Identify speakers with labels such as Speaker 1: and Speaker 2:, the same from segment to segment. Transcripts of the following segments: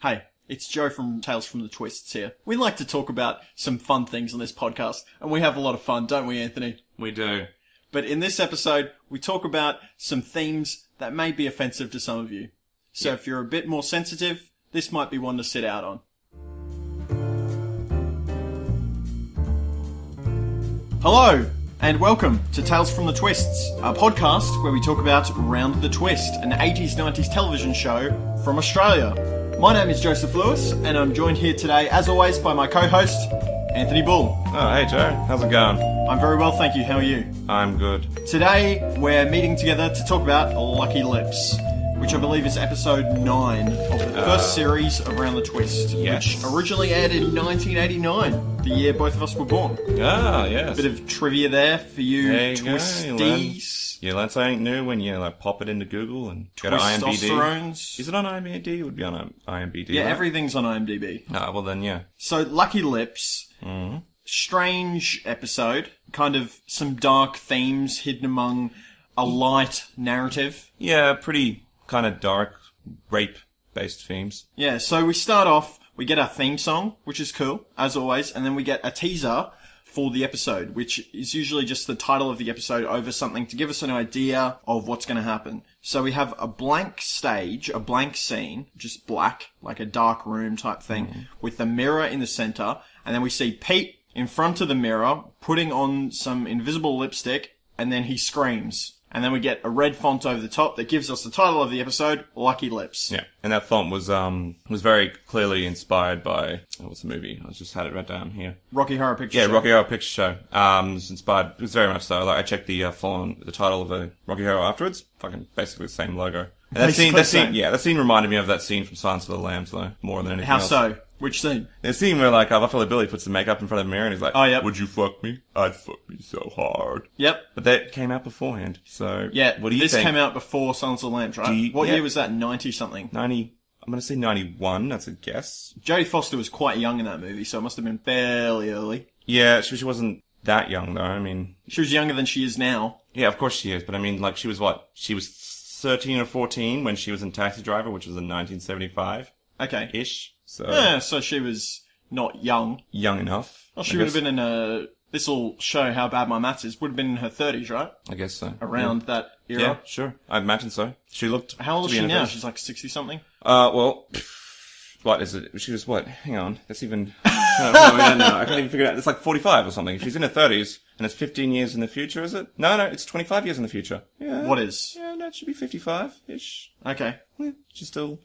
Speaker 1: Hey, it's Joe from Tales from the Twists here. We like to talk about some fun things on this podcast, and we have a lot of fun, don't we, Anthony?
Speaker 2: We do.
Speaker 1: But in this episode, we talk about some themes that may be offensive to some of you. So if you're a bit more sensitive, this might be one to sit out on. Hello, and welcome to Tales from the Twists, a podcast where we talk about Round the Twist, an 80s, 90s television show from Australia. My name is Joseph Lewis, and I'm joined here today, as always, by my co-host, Anthony Bull.
Speaker 2: Oh, hey Joe, how's it going?
Speaker 1: I'm very well, thank you. How are you?
Speaker 2: I'm good.
Speaker 1: Today, we're meeting together to talk about Lucky Lips, which I believe is episode 9 of the first series of Round the Twist,
Speaker 2: Yes.
Speaker 1: which originally aired in 1989, the year both of us were born.
Speaker 2: Ah, yes.
Speaker 1: Bit of trivia there for you,
Speaker 2: There you go,
Speaker 1: twisties.
Speaker 2: You learn something new when you pop it into Google and go to IMDb.
Speaker 1: Twistosterones.
Speaker 2: Is it on IMDb? It would be on IMDb.
Speaker 1: Yeah,
Speaker 2: right?
Speaker 1: everything's on IMDb.
Speaker 2: Ah, well then, yeah.
Speaker 1: So, Lucky Lips, strange episode, kind of some dark themes hidden among a light narrative.
Speaker 2: Yeah, pretty kind of dark, rape-based themes.
Speaker 1: Yeah, so we start off, we get our theme song, which is cool, as always, and then we get a teaser for the episode, which is usually just the title of the episode over something to give us an idea of what's going to happen. So we have a blank stage, a blank scene, just black, like a dark room type thing, with the mirror in the center, and then we see Pete in front of the mirror, putting on some invisible lipstick, and then he screams. And then we get a red font over the top that gives us the title of the episode, Lucky Lips.
Speaker 2: Yeah, and that font was very clearly inspired by, what's the movie? I just had it right down here.
Speaker 1: Rocky Horror Picture
Speaker 2: Yeah,
Speaker 1: Show.
Speaker 2: Rocky Horror Picture Show. It was inspired, it was very much so. Like, I checked the font, the title of the Rocky Horror afterwards. Fucking basically the same logo. And that scene reminded me of that scene from Silence of the Lambs, though, more than anything else.
Speaker 1: How so? Which scene?
Speaker 2: The scene where, Buffalo Billy puts the makeup in front of the mirror and he's like,
Speaker 1: Oh, yep.
Speaker 2: Would you fuck me? I'd fuck me so hard.
Speaker 1: Yep.
Speaker 2: But that came out beforehand, so...
Speaker 1: Yeah,
Speaker 2: what do you
Speaker 1: this
Speaker 2: think?
Speaker 1: came out before Silence of the Lambs, right? What
Speaker 2: yeah.
Speaker 1: year was that? 90-something?
Speaker 2: 90... I'm gonna say 91, that's a guess.
Speaker 1: Jodie Foster was quite young in that movie, so it must have been fairly early.
Speaker 2: Yeah, she wasn't that young, though, I mean...
Speaker 1: She was younger than she is now.
Speaker 2: Yeah, of course she is, but I mean, she was what? She was 13 or 14 when she was in Taxi Driver, which was in 1975.
Speaker 1: Okay.
Speaker 2: Ish. So...
Speaker 1: Yeah, so she was not young.
Speaker 2: Young enough.
Speaker 1: Well, she would have been in a... This'll show how bad my maths is. Would have been in her 30s, right?
Speaker 2: I guess so.
Speaker 1: Around that era.
Speaker 2: Yeah, sure. I imagine so. She looked...
Speaker 1: How old is
Speaker 2: to be
Speaker 1: she
Speaker 2: in her
Speaker 1: now?
Speaker 2: 30s.
Speaker 1: She's like 60-something?
Speaker 2: Well... What is it? She was what? Hang on. That's even... no, we don't know. I can't even figure it out. It's like 45 or something. She's in her 30s, and it's 15 years in the future, is it? No, it's 25 years in the future. Yeah.
Speaker 1: What is?
Speaker 2: Yeah, no, it should be 55-ish.
Speaker 1: Okay.
Speaker 2: Yeah, she's still,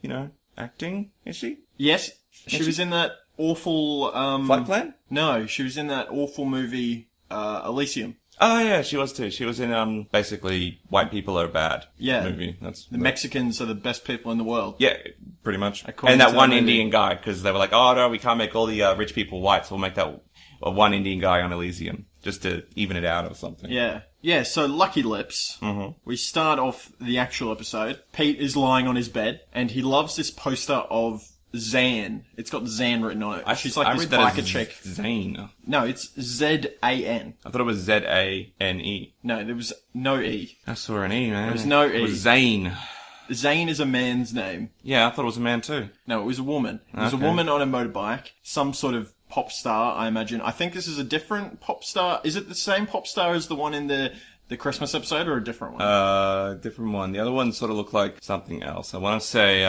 Speaker 2: acting, is she?
Speaker 1: Yes. She was in that awful...
Speaker 2: Flight Plan?
Speaker 1: No, she was in that awful movie, Elysium.
Speaker 2: Oh, yeah, she was too. She was in, basically, White People Are Bad movie. That's
Speaker 1: The Mexicans are the best people in the world.
Speaker 2: Yeah, pretty much.
Speaker 1: According
Speaker 2: And
Speaker 1: to
Speaker 2: that
Speaker 1: that
Speaker 2: one
Speaker 1: movie.
Speaker 2: Indian guy, because they were like, oh, no, we can't make all the rich people white, so we'll make that one Indian guy on Elysium, just to even it out or something.
Speaker 1: Yeah. Yeah, so Lucky Lips. We start off the actual episode. Pete is lying on his bed, and he loves this poster of Zan. It's got Zan written on it. She's like
Speaker 2: I
Speaker 1: this
Speaker 2: read that
Speaker 1: biker
Speaker 2: as
Speaker 1: chick.
Speaker 2: Zane.
Speaker 1: No, it's Z-A-N.
Speaker 2: I thought it was Z-A-N-E.
Speaker 1: No, there was no E.
Speaker 2: I saw an E, man.
Speaker 1: There was no E.
Speaker 2: It was Zane.
Speaker 1: Zane is a man's name.
Speaker 2: Yeah, I thought it was a man too.
Speaker 1: No, it was a woman. It was a
Speaker 2: Okay.
Speaker 1: woman on a motorbike. Some sort of pop star, I imagine. I think this is a different pop star. Is it the same pop star as the one in the Christmas episode, or a different one?
Speaker 2: Different one. The other one sort of looked like something else. I want to say,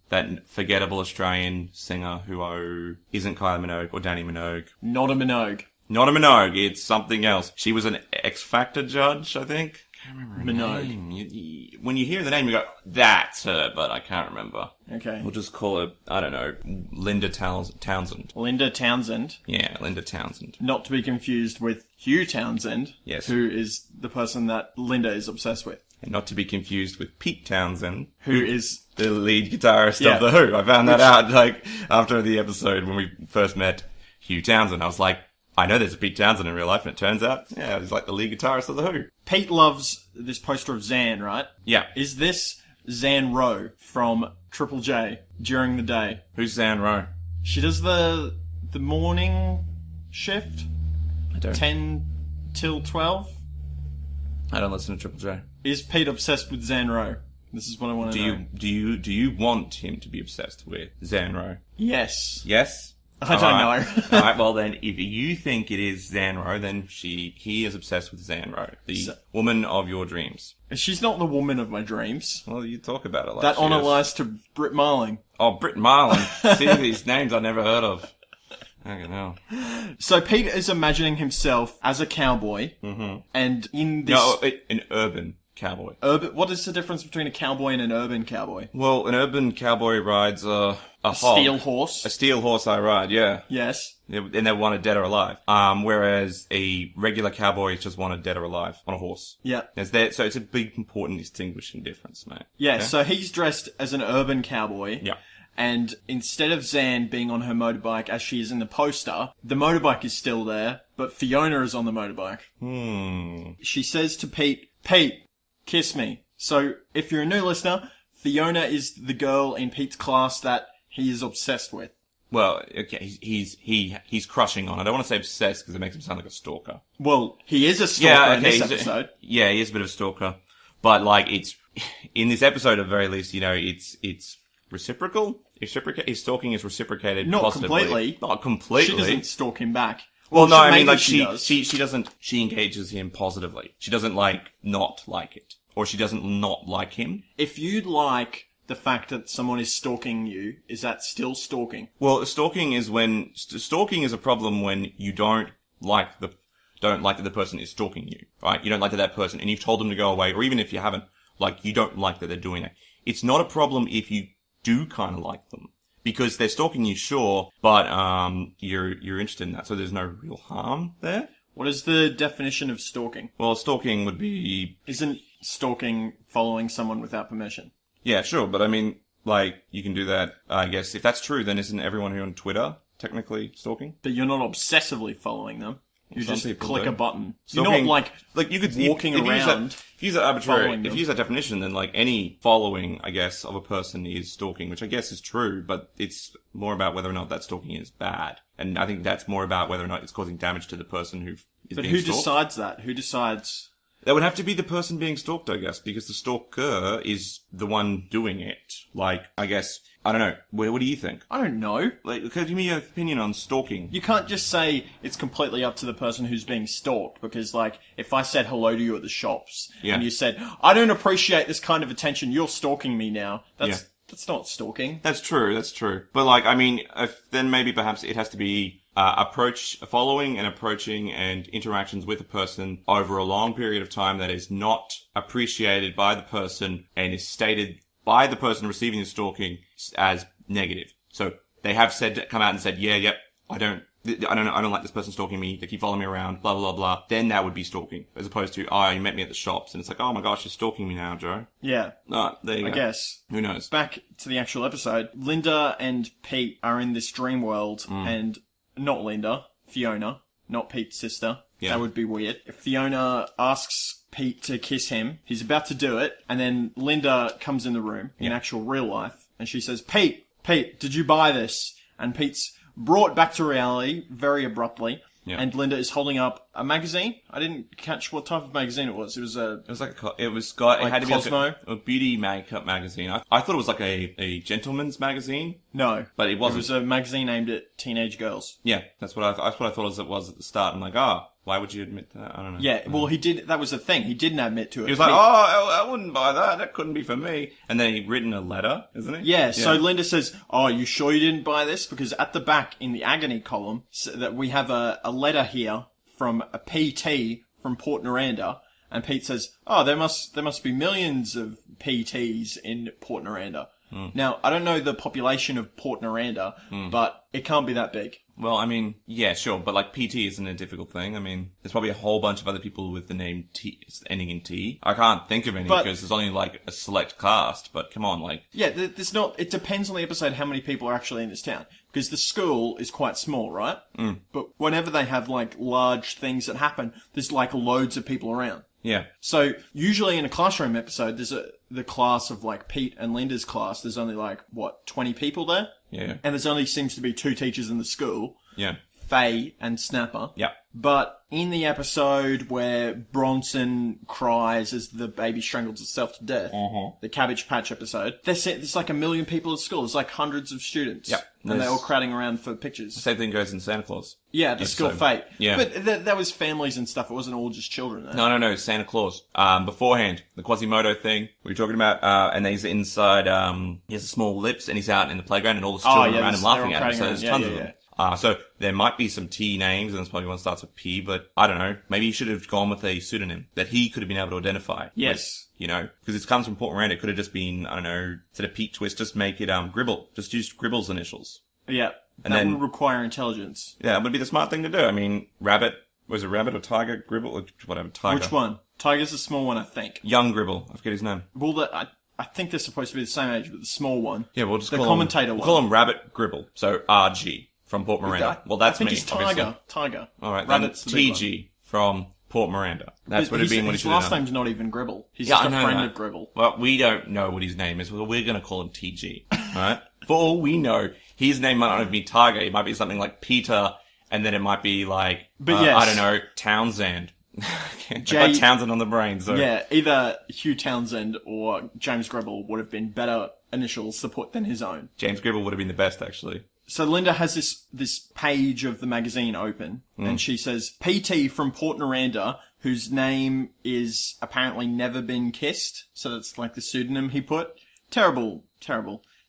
Speaker 2: that forgettable Australian singer who isn't Kylie Minogue or Danny Minogue.
Speaker 1: Not a Minogue.
Speaker 2: Not a Minogue, it's something else. She was an X Factor judge, I think. Can't remember her
Speaker 1: Minogue.
Speaker 2: name. When you hear the name, you go, that's her, but I can't remember.
Speaker 1: Okay.
Speaker 2: We'll just call her, I don't know, Linda Townsend.
Speaker 1: Linda Townsend.
Speaker 2: Yeah, Linda Townsend.
Speaker 1: Not to be confused with Hugh Townsend.
Speaker 2: Yes.
Speaker 1: Who is the person that Linda is obsessed with.
Speaker 2: And not to be confused with Pete Townsend.
Speaker 1: Who is...
Speaker 2: the lead guitarist
Speaker 1: Yeah.
Speaker 2: of The Who. I found that out, after the episode when we first met Hugh Townsend. I was like, I know there's a Pete Townsend in real life, and it turns out, yeah, he's like the lead guitarist of The Who.
Speaker 1: Pete loves this poster of Zan, right?
Speaker 2: Yeah.
Speaker 1: Is this Zan Rowe from Triple J during the day?
Speaker 2: Who's Zan Rowe?
Speaker 1: She does the morning shift,
Speaker 2: I don't.
Speaker 1: 10 till 12.
Speaker 2: I don't listen to Triple J.
Speaker 1: Is Pete obsessed with Zan Rowe? This is what I want to know.
Speaker 2: Do you want him to be obsessed with Zanro?
Speaker 1: Yes.
Speaker 2: Yes?
Speaker 1: I don't know.
Speaker 2: Alright, well then, if you think it is Zanro, then he is obsessed with Zanro, the woman of your dreams.
Speaker 1: She's not the woman of my dreams.
Speaker 2: Well, you talk about it like
Speaker 1: that
Speaker 2: she
Speaker 1: honour
Speaker 2: is.
Speaker 1: lies to Brit Marling.
Speaker 2: Oh, Brit Marling. See, these names I've never heard of. Okay, no.
Speaker 1: So Pete is imagining himself as a cowboy, and in this...
Speaker 2: No, an urban cowboy.
Speaker 1: What is the difference between a cowboy and an urban cowboy?
Speaker 2: Well, an urban cowboy rides a hog.
Speaker 1: Steel horse?
Speaker 2: A steel horse I ride, yeah.
Speaker 1: Yes.
Speaker 2: And they want it dead or alive. Whereas a regular cowboy is just wanted dead or alive on a horse.
Speaker 1: Yeah.
Speaker 2: So it's a big, important distinguishing difference, mate.
Speaker 1: Yeah,
Speaker 2: Okay?
Speaker 1: so he's dressed as an urban cowboy.
Speaker 2: Yeah.
Speaker 1: And instead of Zan being on her motorbike as she is in the poster, the motorbike is still there, but Fiona is on the motorbike. She says to Pete, "Pete, kiss me." So if you're a new listener, Fiona is the girl in Pete's class that he is obsessed with.
Speaker 2: Well, okay, he's crushing on. I don't want to say obsessed because it makes him sound like a stalker.
Speaker 1: Well, he is a stalker in this episode.
Speaker 2: Yeah, he is a bit of a stalker. But like, it's, in this episode at very least, it's reciprocal. His stalking is reciprocated
Speaker 1: Not
Speaker 2: positively.
Speaker 1: completely.
Speaker 2: Not completely.
Speaker 1: She doesn't stalk him back.
Speaker 2: Well, no, I mean,
Speaker 1: maybe
Speaker 2: like,
Speaker 1: she does.
Speaker 2: she doesn't, she engages him positively. She doesn't, like, not like it. Or she doesn't not like him.
Speaker 1: If you like the fact that someone is stalking you, is that still stalking?
Speaker 2: Well, stalking is a problem when you don't like that the person is stalking you, right? You don't like that person, and you've told them to go away, or even if you haven't, like, you don't like that they're doing it. It's not a problem if you do kind of like them. Because they're stalking you, sure, but, you're interested in that, so there's no real harm there.
Speaker 1: What is the definition of stalking?
Speaker 2: Well, stalking would be...
Speaker 1: Isn't stalking following someone without permission?
Speaker 2: Yeah, sure, but I mean, like, you can do that, I guess. If that's true, then isn't everyone who on Twitter technically stalking?
Speaker 1: But you're not obsessively following them. You
Speaker 2: Some
Speaker 1: just
Speaker 2: people
Speaker 1: click
Speaker 2: do.
Speaker 1: a button.
Speaker 2: Stalking,
Speaker 1: You're not like
Speaker 2: you could
Speaker 1: walking around.
Speaker 2: If you use that arbitrary,
Speaker 1: following
Speaker 2: if
Speaker 1: them.
Speaker 2: you use that definition, then like any following, I guess, of a person is stalking, which I guess is true, but it's more about whether or not that stalking is bad. And I think that's more about whether or not it's causing damage to the person who is
Speaker 1: But
Speaker 2: being
Speaker 1: who
Speaker 2: stalked.
Speaker 1: decides that? Who decides?
Speaker 2: That would have to be the person being stalked, I guess, because the stalker is the one doing it. Like, I guess, I don't know. What do you think?
Speaker 1: I don't know.
Speaker 2: Like, give me your opinion on stalking.
Speaker 1: You can't just say it's completely up to the person who's being stalked, because, like, if I said hello to you at the shops,
Speaker 2: Yeah.
Speaker 1: and you said, "I don't appreciate this kind of attention, you're stalking me now," that's not stalking.
Speaker 2: That's true. But like, I mean, then maybe perhaps it has to be following and approaching and interactions with a person over a long period of time that is not appreciated by the person and is stated by the person receiving the stalking as negative. So they have come out and said, yeah, I don't like this person stalking me. They keep following me around, blah, blah, blah. Then that would be stalking. As opposed to, you met me at the shops. And it's like, oh my gosh, you're stalking me now, Joe.
Speaker 1: Yeah.
Speaker 2: There you go.
Speaker 1: I guess.
Speaker 2: Who knows?
Speaker 1: Back to the actual episode. Linda and Pete are in this dream world, and not Linda, Fiona, not Pete's sister.
Speaker 2: Yeah.
Speaker 1: That would be weird. If Fiona asks Pete to kiss him, he's about to do it, and then Linda comes in the room, in actual real life, and she says, Pete, did you buy this? And Pete's brought back to reality very abruptly.
Speaker 2: Yeah.
Speaker 1: And Linda is holding up a magazine. I didn't catch what type of magazine it was. It was
Speaker 2: It had to be
Speaker 1: Cosmo?
Speaker 2: like a beauty makeup magazine. I thought it was like a gentleman's magazine.
Speaker 1: No.
Speaker 2: But it wasn't.
Speaker 1: It was a magazine aimed at teenage girls.
Speaker 2: Yeah, that's what I thought it was at the start. I'm like, why would you admit that? I don't know.
Speaker 1: Yeah, well, he did. That was the thing. He didn't admit to it.
Speaker 2: He was like, I wouldn't buy that. That couldn't be for me. And then he'd written a letter, isn't he?
Speaker 1: Yeah, so Linda says, you sure you didn't buy this? Because at the back in the agony column, that we have a letter here from a PT from Port Noranda. And Pete says, there must be millions of PTs in Port Noranda. Now, I don't know the population of Port Noranda, but it can't be that big.
Speaker 2: Well, I mean, yeah, sure, but like PT isn't a difficult thing. I mean, there's probably a whole bunch of other people with the name T ending in T. I can't think of any because there's only like a select cast, but come on, like...
Speaker 1: Yeah, it depends on the episode how many people are actually in this town. Because the school is quite small, right? But whenever they have like large things that happen, there's like loads of people around.
Speaker 2: Yeah.
Speaker 1: So usually in a classroom episode, there's the class of like Pete and Linda's class. There's only like 20 people there,
Speaker 2: Yeah.
Speaker 1: and there's only seems to be 2 teachers in the school.
Speaker 2: Yeah.
Speaker 1: Faye and Snapper.
Speaker 2: Yep.
Speaker 1: But in the episode where Bronson cries as the baby strangles itself to death, the Cabbage Patch episode, there's like 1 million people at school. There's like hundreds of students.
Speaker 2: Yep.
Speaker 1: And they're all crowding around for pictures.
Speaker 2: The same thing goes in Santa Claus.
Speaker 1: Yeah, the school fate.
Speaker 2: Yeah.
Speaker 1: But that was families and stuff. It wasn't all just children. Though.
Speaker 2: No, Santa Claus. Beforehand, the Quasimodo thing we were talking about, and he's inside, he has small lips, and he's out in the playground, and all the children around him laughing at him, so there's tons of them. So there might be some T names, and there's probably one that starts with P, but I don't know. Maybe he should have gone with a pseudonym that he could have been able to identify.
Speaker 1: Yes.
Speaker 2: Like, because it comes from Port Miranda, it could have just been, I don't know, instead of Pete Twist, just make it, Gribble. Just use Gribble's initials.
Speaker 1: Yeah.
Speaker 2: And
Speaker 1: that
Speaker 2: then
Speaker 1: would require intelligence.
Speaker 2: Yeah, that would be the smart thing to do. I mean, Rabbit, was it Rabbit or Tiger? Gribble? Or whatever, Tiger.
Speaker 1: Which one? Tiger's the small one, I think.
Speaker 2: Young Gribble. I forget his name.
Speaker 1: Well, I think they're supposed to be the same age, but the small one.
Speaker 2: Yeah, we'll just
Speaker 1: the
Speaker 2: call
Speaker 1: commentator
Speaker 2: him,
Speaker 1: one.
Speaker 2: We'll call him Rabbit Gribble. So RG from Port Miranda. Well, that's
Speaker 1: I think
Speaker 2: me.
Speaker 1: he's Tiger.
Speaker 2: Obviously.
Speaker 1: Tiger.
Speaker 2: All right,
Speaker 1: Rabbit's
Speaker 2: then
Speaker 1: the big
Speaker 2: TG from Port Miranda. That's what it'd be when he
Speaker 1: his
Speaker 2: should have
Speaker 1: last
Speaker 2: done.
Speaker 1: name's not even Gribble. He's just a friend of Gribble.
Speaker 2: Well, we don't know what his name is. Well, we're going to call him TG. Alright? For all we know, his name might not even be Tiger. It might be something like Peter, and then it might be like, I don't know, Townsend. I've got Townsend on the brain, so.
Speaker 1: Yeah, either Hugh Townsend or James Gribble would have been better initials to put than his own.
Speaker 2: James Gribble would have been the best, actually.
Speaker 1: So Linda has this page of the magazine open, and she says, PT from Port Miranda, whose name is apparently Never Been Kissed. So that's like the pseudonym he put. Terrible.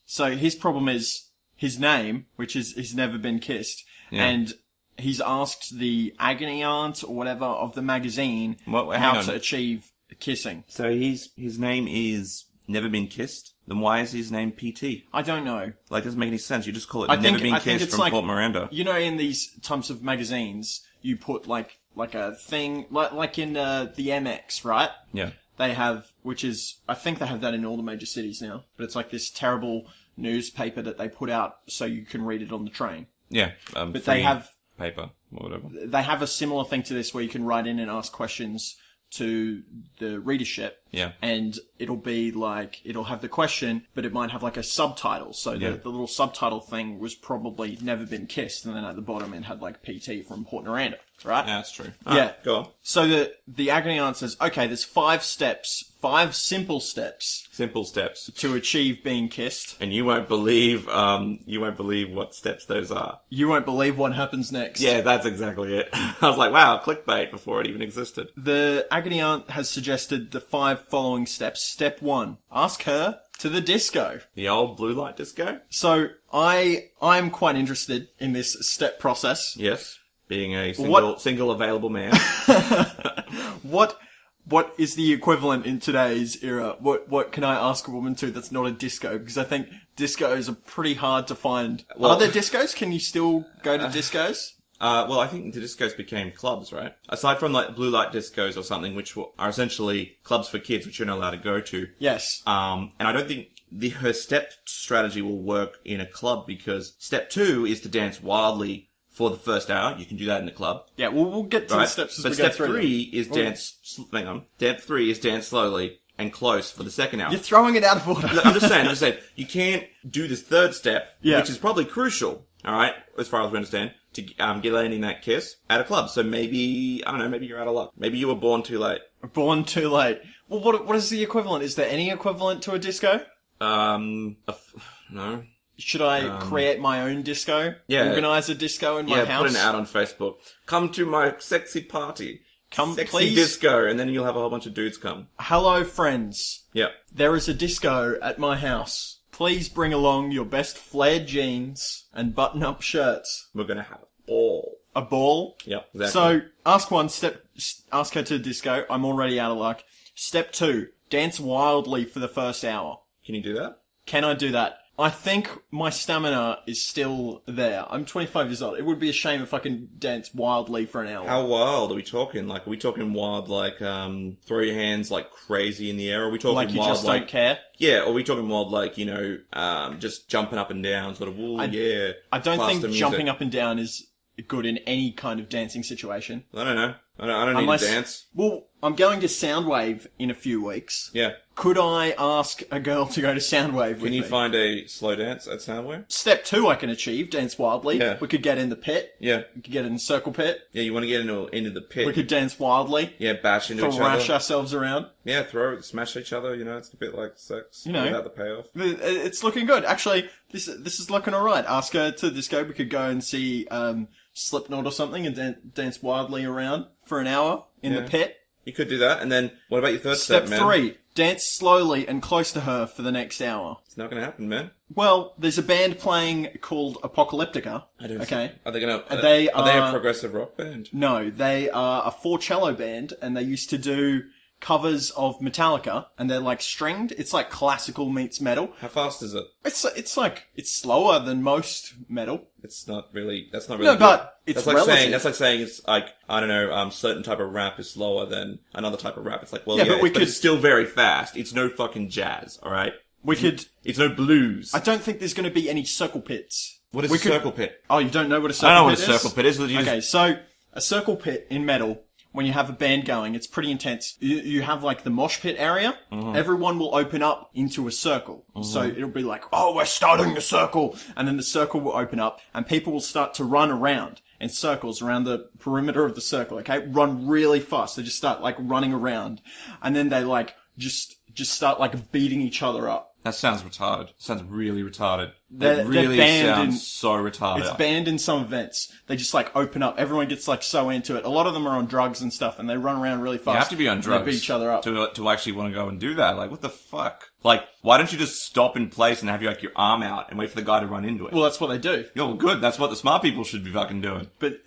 Speaker 1: So his problem is his name, which is he's never been kissed. Yeah. And he's asked the agony aunt or whatever of the magazine how to achieve kissing.
Speaker 2: So his name is Never Been Kissed? Then why is his name PT?
Speaker 1: I don't know.
Speaker 2: Like, doesn't make any sense. You just call it Never Been Kissed from Port Miranda.
Speaker 1: You know, in these types of magazines, you put like a thing, like in the MX, right?
Speaker 2: Yeah.
Speaker 1: They have, I think they have that in all the major cities now, but it's like this terrible newspaper that they put out so you can read it on the train.
Speaker 2: Yeah.
Speaker 1: But they have
Speaker 2: paper or whatever.
Speaker 1: They have a similar thing to this where you can write in and ask questions to the readership.
Speaker 2: Yeah.
Speaker 1: And it'll be like, it'll have the question, but it might have like a subtitle. So the little subtitle thing was probably Never Been Kissed. And then at the bottom it had like PT from Port Miranda, right?
Speaker 2: Yeah, that's true. Go on.
Speaker 1: So the agony aunt says, okay, there's 5 simple steps.
Speaker 2: Simple steps.
Speaker 1: To achieve being kissed.
Speaker 2: And you won't believe what steps those are.
Speaker 1: You won't believe what happens next.
Speaker 2: Yeah, that's exactly it. I was like, wow, clickbait before it even existed.
Speaker 1: The agony aunt has suggested the 5 following steps. Step 1, ask her to the disco.
Speaker 2: The old blue light disco?
Speaker 1: So I'm quite interested in this step process.
Speaker 2: Yes. Being a single available man.
Speaker 1: What is the equivalent in today's era? What can I ask a woman to that's not a disco? Because I think discos are pretty hard to find. Well, are there discos? Can you still go to discos?
Speaker 2: Well, I think the discos became clubs, right? Aside from like blue light discos or something, which are essentially clubs for kids, which you're not allowed to go to.
Speaker 1: Yes.
Speaker 2: And I don't think her step strategy will work in a club because step 2 is to dance wildly for the first hour. You can do that in the club.
Speaker 1: Yeah, we'll get to the steps as we go through.
Speaker 2: But step 3 is Step 3 is dance slowly and close for the second hour.
Speaker 1: You're throwing it out of order.
Speaker 2: I'm just saying, you can't do this third step, which is probably crucial, alright, as far as we understand, to get landing that kiss at a club. So maybe, I don't know, maybe you're out of luck. Maybe you were born too late.
Speaker 1: Born too late. Well, what is the equivalent? Is there any equivalent to a disco?
Speaker 2: No.
Speaker 1: Should I create my own disco?
Speaker 2: Yeah.
Speaker 1: Organize a disco in my house?
Speaker 2: Yeah, put an ad on Facebook. Come to my sexy party. Sexy
Speaker 1: please.
Speaker 2: disco, and then you'll have a whole bunch of dudes come.
Speaker 1: Hello, friends.
Speaker 2: Yeah.
Speaker 1: There is a disco at my house. Please bring along your best flared jeans and button-up shirts.
Speaker 2: We're gonna have a ball.
Speaker 1: A ball?
Speaker 2: Yep, exactly.
Speaker 1: So, ask her to disco. I'm already out of luck. Step 2, dance wildly for the first hour.
Speaker 2: Can you do that?
Speaker 1: Can I do that? I think my stamina is still there. I'm 25 years old. It would be a shame if I can dance wildly for an hour.
Speaker 2: How wild are we talking? Like, are we talking wild, like, throw your hands, like, crazy in the air? Are we talking
Speaker 1: like you
Speaker 2: wild,
Speaker 1: just don't care?
Speaker 2: Yeah, or are we talking wild, like, you know, just jumping up and down, sort of,
Speaker 1: I don't think jumping up and down is good in any kind of dancing situation.
Speaker 2: I don't know. I don't need to dance.
Speaker 1: Well, I'm going to Soundwave in a few weeks.
Speaker 2: Yeah.
Speaker 1: Could I ask a girl to go to Soundwave with me?
Speaker 2: Can you find a slow dance at Soundwave?
Speaker 1: Step 2 I can achieve, dance wildly.
Speaker 2: Yeah.
Speaker 1: We could get in the pit.
Speaker 2: Yeah.
Speaker 1: We could get in the circle pit.
Speaker 2: Yeah, you want to get into the pit.
Speaker 1: We could dance wildly.
Speaker 2: Yeah, bash into each other.
Speaker 1: Thrash ourselves around.
Speaker 2: Yeah, smash each other, it's a bit like sex.
Speaker 1: You know.
Speaker 2: Without the payoff.
Speaker 1: It's looking good. Actually, this is looking alright. Ask her to disco. We could go and see Slipknot or something and dance wildly around for an hour in the pit.
Speaker 2: You could do that, and then, what about your third step, man?
Speaker 1: Step 3, dance slowly and close to her for the next hour.
Speaker 2: It's not gonna happen, man.
Speaker 1: Well, there's a band playing called Apocalyptica.
Speaker 2: I don't
Speaker 1: Okay.
Speaker 2: Are they are they a progressive rock band?
Speaker 1: No, they are a 4-cello band, and they used to do covers of Metallica, and they're like stringed. It's like classical meets metal.
Speaker 2: How fast is it?
Speaker 1: It's slower than most metal.
Speaker 2: That's not really
Speaker 1: No,
Speaker 2: good.
Speaker 1: but it's
Speaker 2: that's like
Speaker 1: relative.
Speaker 2: that's like saying it's like, I don't know, certain type of rap is slower than another type of rap. It's like, well,
Speaker 1: Yeah, but
Speaker 2: it's still very fast. It's no fucking jazz, alright? It's no blues.
Speaker 1: I don't think there's going to be any circle pits.
Speaker 2: What is a circle pit?
Speaker 1: Oh, you don't know what a
Speaker 2: I
Speaker 1: circle
Speaker 2: don't know
Speaker 1: pit is?
Speaker 2: what a circle pit is.
Speaker 1: Okay, so a circle pit in metal, when you have a band going, it's pretty intense. You have like the mosh pit area. Mm-hmm. Everyone will open up into a circle. Mm-hmm. So it'll be like, oh, we're starting the circle. And then the circle will open up and people will start to run around in circles around the perimeter of the circle. Okay. Run really fast. They just start like running around and then they like just start like beating each other up.
Speaker 2: That sounds retarded. Sounds really retarded.
Speaker 1: They're
Speaker 2: really
Speaker 1: banned
Speaker 2: sounds so retarded.
Speaker 1: It's banned in some events. They just like open up. Everyone gets like so into it. A lot of them are on drugs and stuff, and they run around really fast.
Speaker 2: You have to be on drugs.
Speaker 1: They beat each other up
Speaker 2: to actually want to go and do that. Like, what the fuck? Like, why don't you just stop in place and have your arm out and wait for the guy to run into it?
Speaker 1: Well, that's what they do.
Speaker 2: Yeah, well, good. That's what the smart people should be fucking doing.
Speaker 1: But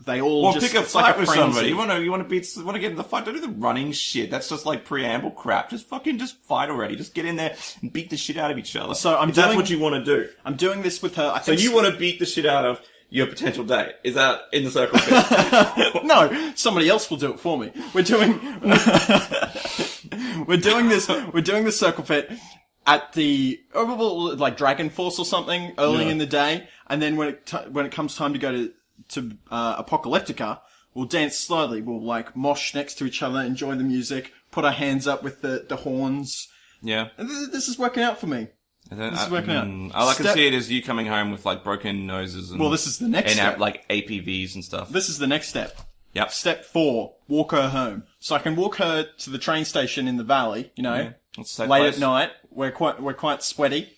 Speaker 1: they all
Speaker 2: well,
Speaker 1: just
Speaker 2: pick a
Speaker 1: it's
Speaker 2: fight
Speaker 1: like a
Speaker 2: with
Speaker 1: frenzy.
Speaker 2: somebody. You want to get in the fight. Don't do the running shit. That's just like preamble crap. Just fight already. Just get in there and beat the shit out of each other.
Speaker 1: So
Speaker 2: that's what you want to do.
Speaker 1: I'm doing this with her.
Speaker 2: So you want to beat the shit out of your potential date? Is that in the circle pit?
Speaker 1: No, somebody else will do it for me. We're doing the circle pit at the like Dragon Force or something early in the day, and then when it comes time to go to Apocalyptica, we'll dance slowly. We'll like mosh next to each other, enjoy the music, put our hands up with the horns.
Speaker 2: Yeah.
Speaker 1: And this is working out for me. This is working out.
Speaker 2: All I can see it is you coming home with like broken noses and...
Speaker 1: Well, this is the next step.
Speaker 2: like APVs and stuff.
Speaker 1: This is the next step.
Speaker 2: Yep.
Speaker 1: Step 4, walk her home. So I can walk her to the train station in the valley, late at night. We're quite sweaty,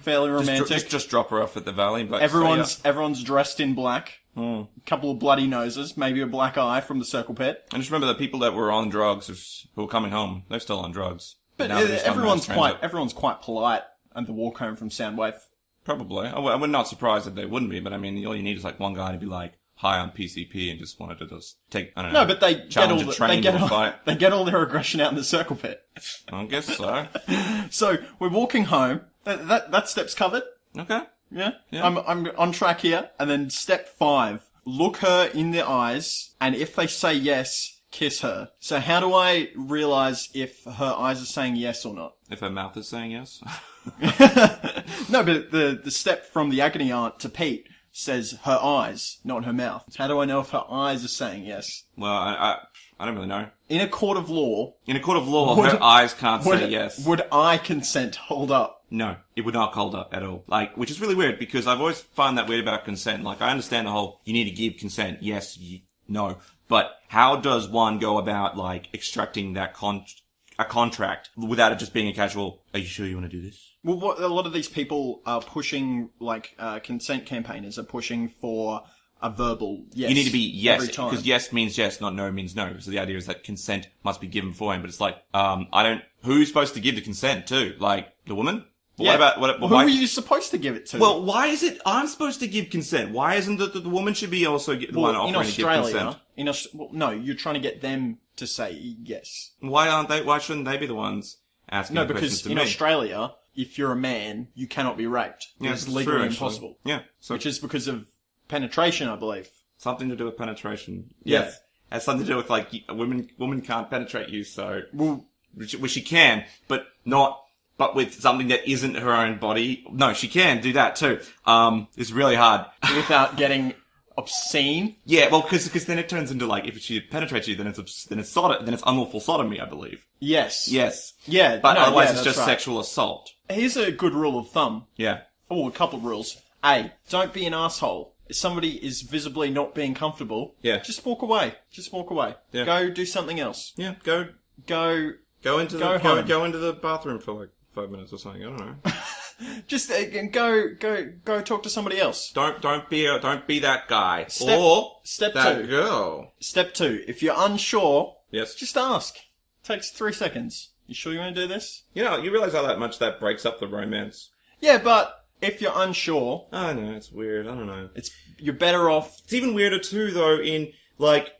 Speaker 1: fairly romantic.
Speaker 2: Just drop her off at the valley. Like,
Speaker 1: everyone's dressed in black. A couple of bloody noses, maybe a black eye from the circle pit.
Speaker 2: And just remember the people that were on drugs who were coming home, they're still on drugs.
Speaker 1: But everyone's quite polite at the walk home from Soundwave.
Speaker 2: Probably. I'm not surprised that they wouldn't be, but I mean, all you need is like one guy to be like high on PCP and just wanted to just take, I don't know.
Speaker 1: No, but they get all their aggression out in the circle pit.
Speaker 2: I guess so.
Speaker 1: So we're walking home. That step's covered.
Speaker 2: Okay.
Speaker 1: Yeah. I'm on track here. And then step 5, look her in the eyes, and if they say yes, kiss her. So how do I realize if her eyes are saying yes or not?
Speaker 2: If her mouth is saying yes?
Speaker 1: No, but the step from the agony aunt to Pete says her eyes, not her mouth. How do I know if her eyes are saying yes?
Speaker 2: Well, I don't really know.
Speaker 1: In a court of law,
Speaker 2: her eyes can't say yes.
Speaker 1: Would I consent hold up?
Speaker 2: No, it would not hold up at all. Like, which is really weird because I've always found that weird about consent. Like, I understand the whole, you need to give consent. Yes, no. But how does one go about, like, extracting that a contract without it just being a casual, are you sure you want to do this?
Speaker 1: Well, a lot of these people are pushing, like, consent campaigners are pushing for a verbal yes.
Speaker 2: You need to be yes,
Speaker 1: because
Speaker 2: yes means yes, not no means no. So the idea is that consent must be given for him. But it's like, who's supposed to give the consent to? Like, the woman?
Speaker 1: Yeah. Who are you supposed to give it to?
Speaker 2: Well, why is it I'm supposed to give consent? Why isn't the woman should be also the one offering to give consent?
Speaker 1: No, you're trying to get them to say yes.
Speaker 2: Why shouldn't they be the ones asking the questions to me?
Speaker 1: No, because in Australia, if you're a man, you cannot be raped.
Speaker 2: Yeah,
Speaker 1: it's legally impossible.
Speaker 2: Yeah.
Speaker 1: Which is because of penetration, I believe.
Speaker 2: Something to do with penetration.
Speaker 1: Yeah.
Speaker 2: Yes. It has something to do with, like, a woman can't penetrate you, so... Well, which she can, but with something that isn't her own body. No, she can do that too. It's really hard.
Speaker 1: Without getting obscene.
Speaker 2: Yeah, well, because then it turns into like if she penetrates you, then it's unlawful sodomy, I believe.
Speaker 1: Yes.
Speaker 2: Yes.
Speaker 1: Yeah.
Speaker 2: But
Speaker 1: no,
Speaker 2: otherwise,
Speaker 1: yeah,
Speaker 2: it's
Speaker 1: that's
Speaker 2: just
Speaker 1: right.
Speaker 2: sexual assault.
Speaker 1: Here's a good rule of thumb.
Speaker 2: Yeah.
Speaker 1: Oh, a couple of rules. A, don't be an asshole. If somebody is visibly not being comfortable,
Speaker 2: Yeah.
Speaker 1: just walk away. Just walk away.
Speaker 2: Yeah.
Speaker 1: Go do something else.
Speaker 2: Yeah.
Speaker 1: Go
Speaker 2: Into
Speaker 1: home.
Speaker 2: go into the bathroom for like 5 minutes or something. I don't know.
Speaker 1: Just go talk to somebody else.
Speaker 2: Don't be that guy
Speaker 1: Step
Speaker 2: or that
Speaker 1: 2.
Speaker 2: girl.
Speaker 1: Step 2. If you're unsure,
Speaker 2: Yes.
Speaker 1: just ask. Takes 3 seconds. You sure you want to do this?
Speaker 2: You know, you realize how that much that breaks up the romance.
Speaker 1: Yeah, but if you're unsure,
Speaker 2: I know, it's weird. I don't know.
Speaker 1: you're better off.
Speaker 2: It's even weirder too, though, in like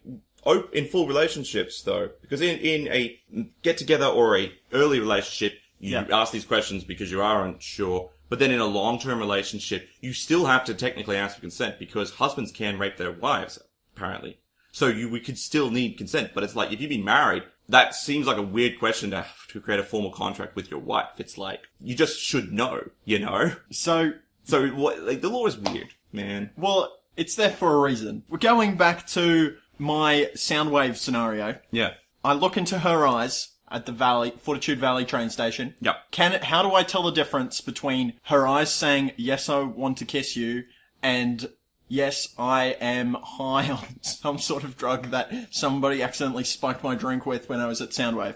Speaker 2: in full relationships, though, because in a get together or a early relationship, you ask these questions because you aren't sure. But then in a long-term relationship, you still have to technically ask for consent because husbands can rape their wives, apparently. So we could still need consent. But it's like if you've been married, that seems like a weird question to create a formal contract with your wife. It's like you just should know, you know. So what? Like the law is weird, man.
Speaker 1: Well, it's there for a reason. We're going back to my Soundwave scenario.
Speaker 2: Yeah.
Speaker 1: I look into her eyes at the Fortitude Valley train station.
Speaker 2: Yep.
Speaker 1: How do I tell the difference between her eyes saying, yes, I want to kiss you, and yes, I am high on some sort of drug that somebody accidentally spiked my drink with when I was at Soundwave?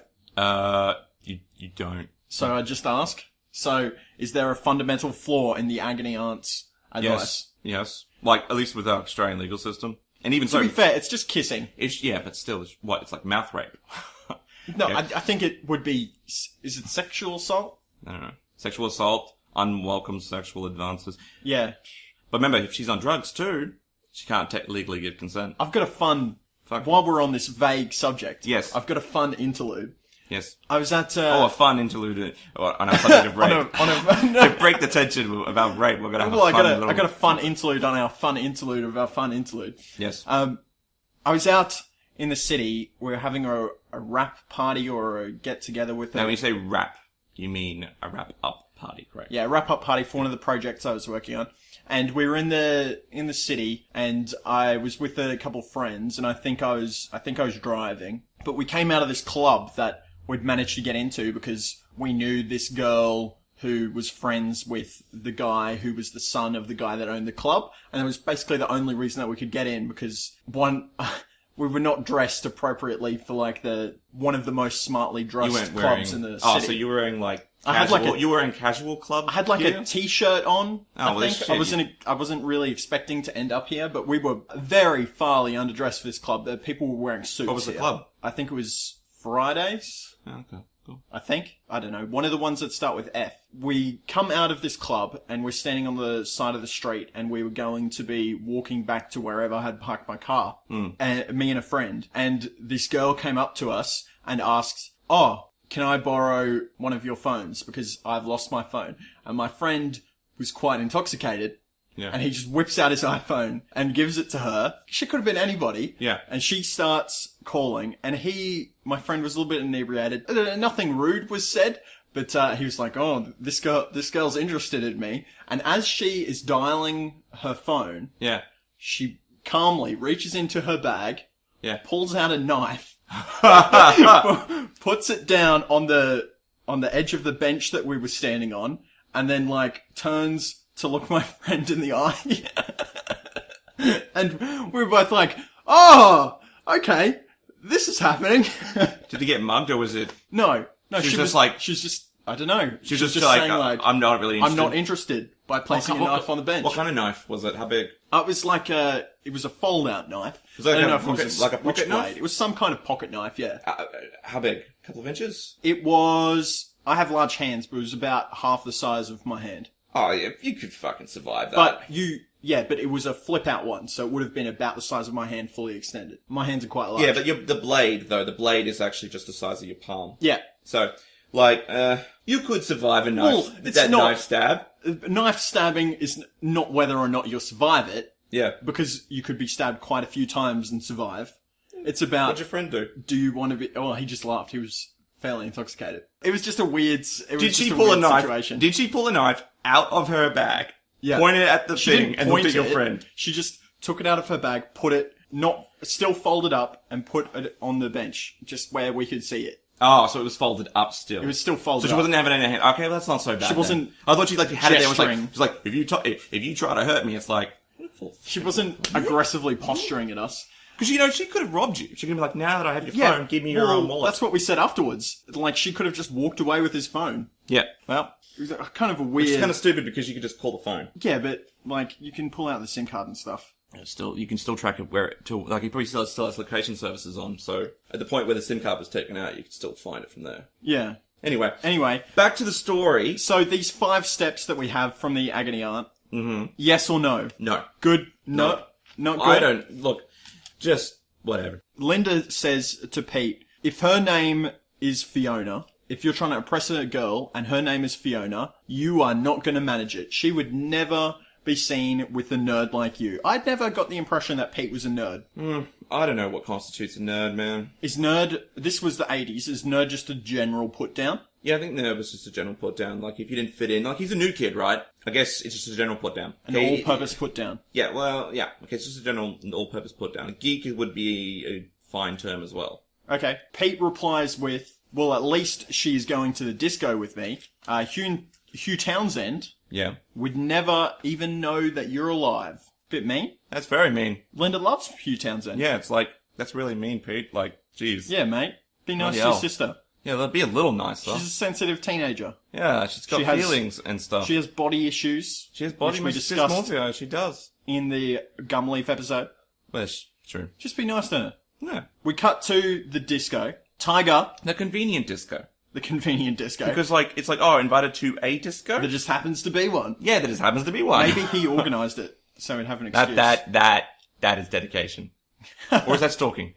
Speaker 2: You don't.
Speaker 1: So I just ask. So is there a fundamental flaw in the agony aunt's advice?
Speaker 2: Yes. Like, at least with our Australian legal system. And even
Speaker 1: To be fair, it's just kissing.
Speaker 2: but still, it's like mouth rape.
Speaker 1: No,
Speaker 2: Yeah.
Speaker 1: I think it would be, is it sexual assault?
Speaker 2: I don't know. Sexual assault, unwelcome sexual advances.
Speaker 1: Yeah.
Speaker 2: But remember, if she's on drugs too, she can't legally give consent.
Speaker 1: I've got a fun, while we're on this vague subject.
Speaker 2: Yes.
Speaker 1: I've got a fun interlude.
Speaker 2: Yes.
Speaker 1: I was at,
Speaker 2: a fun interlude on our subject of rape. To break the tension about rape, we're gonna have
Speaker 1: I got a fun interlude on our fun interlude of our fun interlude.
Speaker 2: Yes.
Speaker 1: I was out in the city. We were having a rap party or a get together with.
Speaker 2: Now, when you say rap, you mean a wrap up party, correct?
Speaker 1: Yeah, a wrap up party for one of the projects I was working on. And we were in the city, and I was with a couple of friends, and I think I was driving. But we came out of this club that we'd managed to get into because we knew this girl who was friends with the guy who was the son of the guy that owned the club. And it was basically the only reason that we could get in because we were not dressed appropriately for like one of the most smartly dressed clubs in the city.
Speaker 2: Oh, so you were wearing like you were wearing casual club?
Speaker 1: I had like a t-shirt on.
Speaker 2: Oh,
Speaker 1: I think I wasn't really expecting to end up here, but we were very farly underdressed for this club. People were wearing suits.
Speaker 2: What was the club?
Speaker 1: I think it was Fridays.
Speaker 2: Oh, okay, cool.
Speaker 1: I don't know. One of the ones that start with F. We come out of this club and we're standing on the side of the street and we were going to be walking back to wherever I had parked my car. And me and a friend. And this girl came up to us and asked, "Oh, can I borrow one of your phones? Because I've lost my phone." And my friend was quite intoxicated.
Speaker 2: Yeah.
Speaker 1: And he just whips out his iPhone and gives it to her. She could have been anybody.
Speaker 2: Yeah.
Speaker 1: And she starts calling. And my friend was a little bit inebriated. Nothing rude was said. But he was like, "Oh, this girl's interested in me." And as she is dialing her phone,
Speaker 2: Yeah.
Speaker 1: she calmly reaches into her bag,
Speaker 2: Yeah.
Speaker 1: pulls out a knife, puts it down on the edge of the bench that we were standing on, and then like turns to look my friend in the eye. And we were both like, "Oh, okay, this is happening."
Speaker 2: Did he get mugged or was it?
Speaker 1: No,
Speaker 2: She's just like,
Speaker 1: she's just, I don't know.
Speaker 2: She's just like,
Speaker 1: saying,
Speaker 2: I'm not really interested.
Speaker 1: I'm not interested by placing a knife on the bench.
Speaker 2: What kind of knife was it? How big?
Speaker 1: It was like it was a fold-out knife.
Speaker 2: Was that
Speaker 1: I don't
Speaker 2: like
Speaker 1: know if it was
Speaker 2: like a pocket knife?
Speaker 1: blade. It was some kind of pocket knife, yeah.
Speaker 2: How big? A couple of inches?
Speaker 1: It was, I have large hands, but it was about half the size of my hand.
Speaker 2: Oh, yeah, you could fucking survive that.
Speaker 1: But but it was a flip-out one, so it would have been about the size of my hand fully extended. My hands are quite large.
Speaker 2: Yeah, but the blade is actually just the size of your palm.
Speaker 1: Yeah.
Speaker 2: So, like, you could survive a knife stab.
Speaker 1: Knife stabbing is not whether or not you'll survive it.
Speaker 2: Yeah.
Speaker 1: Because you could be stabbed quite a few times and survive. It's about...
Speaker 2: What'd your friend do?
Speaker 1: Do you want to be... Oh, he just laughed. He was fairly intoxicated. It was just a weird...
Speaker 2: Did she pull a knife out of her bag?
Speaker 1: Yeah.
Speaker 2: Point it at the thing and look at your friend.
Speaker 1: She just took it out of her bag, put it, still folded up, and put it on the bench, just where we could see it.
Speaker 2: Oh, so it was folded up still.
Speaker 1: It was still folded up.
Speaker 2: So she wasn't having it in her hand. Okay, well, that's not so bad.
Speaker 1: She wasn't.
Speaker 2: Then. I thought she like had
Speaker 1: gesturing.
Speaker 2: it there. She's like, if you try to hurt me, it's like.
Speaker 1: She wasn't aggressively posturing at us.
Speaker 2: Because, she could have robbed you. She could have been like, now that I have your phone, give me your wallet.
Speaker 1: That's what we said afterwards. Like, she could have just walked away with his phone.
Speaker 2: Yeah. Well,
Speaker 1: it was kind of a weird...
Speaker 2: It's kind of stupid because you could just call the phone.
Speaker 1: Yeah, but, like, you can pull out the SIM card and stuff.
Speaker 2: You can still track it like, he probably still has location services on, so at the point where the SIM card was taken out, you could still find it from there.
Speaker 1: Yeah.
Speaker 2: Anyway. Back to the story.
Speaker 1: So, these 5 steps that we have from the agony aunt, yes or no?
Speaker 2: No.
Speaker 1: Good? No. Not good?
Speaker 2: I don't... Look, just... Whatever.
Speaker 1: Linda says to Pete, if her name is Fiona, if you're trying to oppress a girl and her name is Fiona, you are not going to manage it. She would never be seen with a nerd like you. I'd never got the impression that Pete was a nerd.
Speaker 2: I don't know what constitutes a nerd, man.
Speaker 1: Is nerd, this was the 80s, is nerd just a general put down?
Speaker 2: Yeah, I think nerd was just a general put down. Like, if you didn't fit in, like, he's a new kid, right? I guess it's just a general put down.
Speaker 1: An all-purpose put down.
Speaker 2: Yeah, well, yeah. Okay, it's just a general all-purpose put down. A geek would be a fine term as well.
Speaker 1: Okay. Pete replies with, well, at least she's going to the disco with me. Hugh Townsend would never even know that you're alive. Bit mean.
Speaker 2: That's very mean.
Speaker 1: Linda loves Hugh Townsend.
Speaker 2: Yeah, it's like, that's really mean, Pete. Like, jeez.
Speaker 1: Yeah, mate. Be nice to your sister.
Speaker 2: Yeah, that'd be a little nicer.
Speaker 1: She's a sensitive teenager.
Speaker 2: Yeah, she's got feelings and stuff.
Speaker 1: She has body issues.
Speaker 2: She has body issues. We discussed she does.
Speaker 1: In the Gumleaf episode.
Speaker 2: Well, that's true.
Speaker 1: Just be nice to her.
Speaker 2: Yeah.
Speaker 1: We cut to the disco. Tiger.
Speaker 2: The convenient disco.
Speaker 1: The convenient disco.
Speaker 2: Because, like, it's like, oh, invited to a disco?
Speaker 1: There just happens to be one.
Speaker 2: Yeah, there just happens to be one.
Speaker 1: Maybe he organised it, so he'd have an excuse.
Speaker 2: That is dedication. Or is that stalking?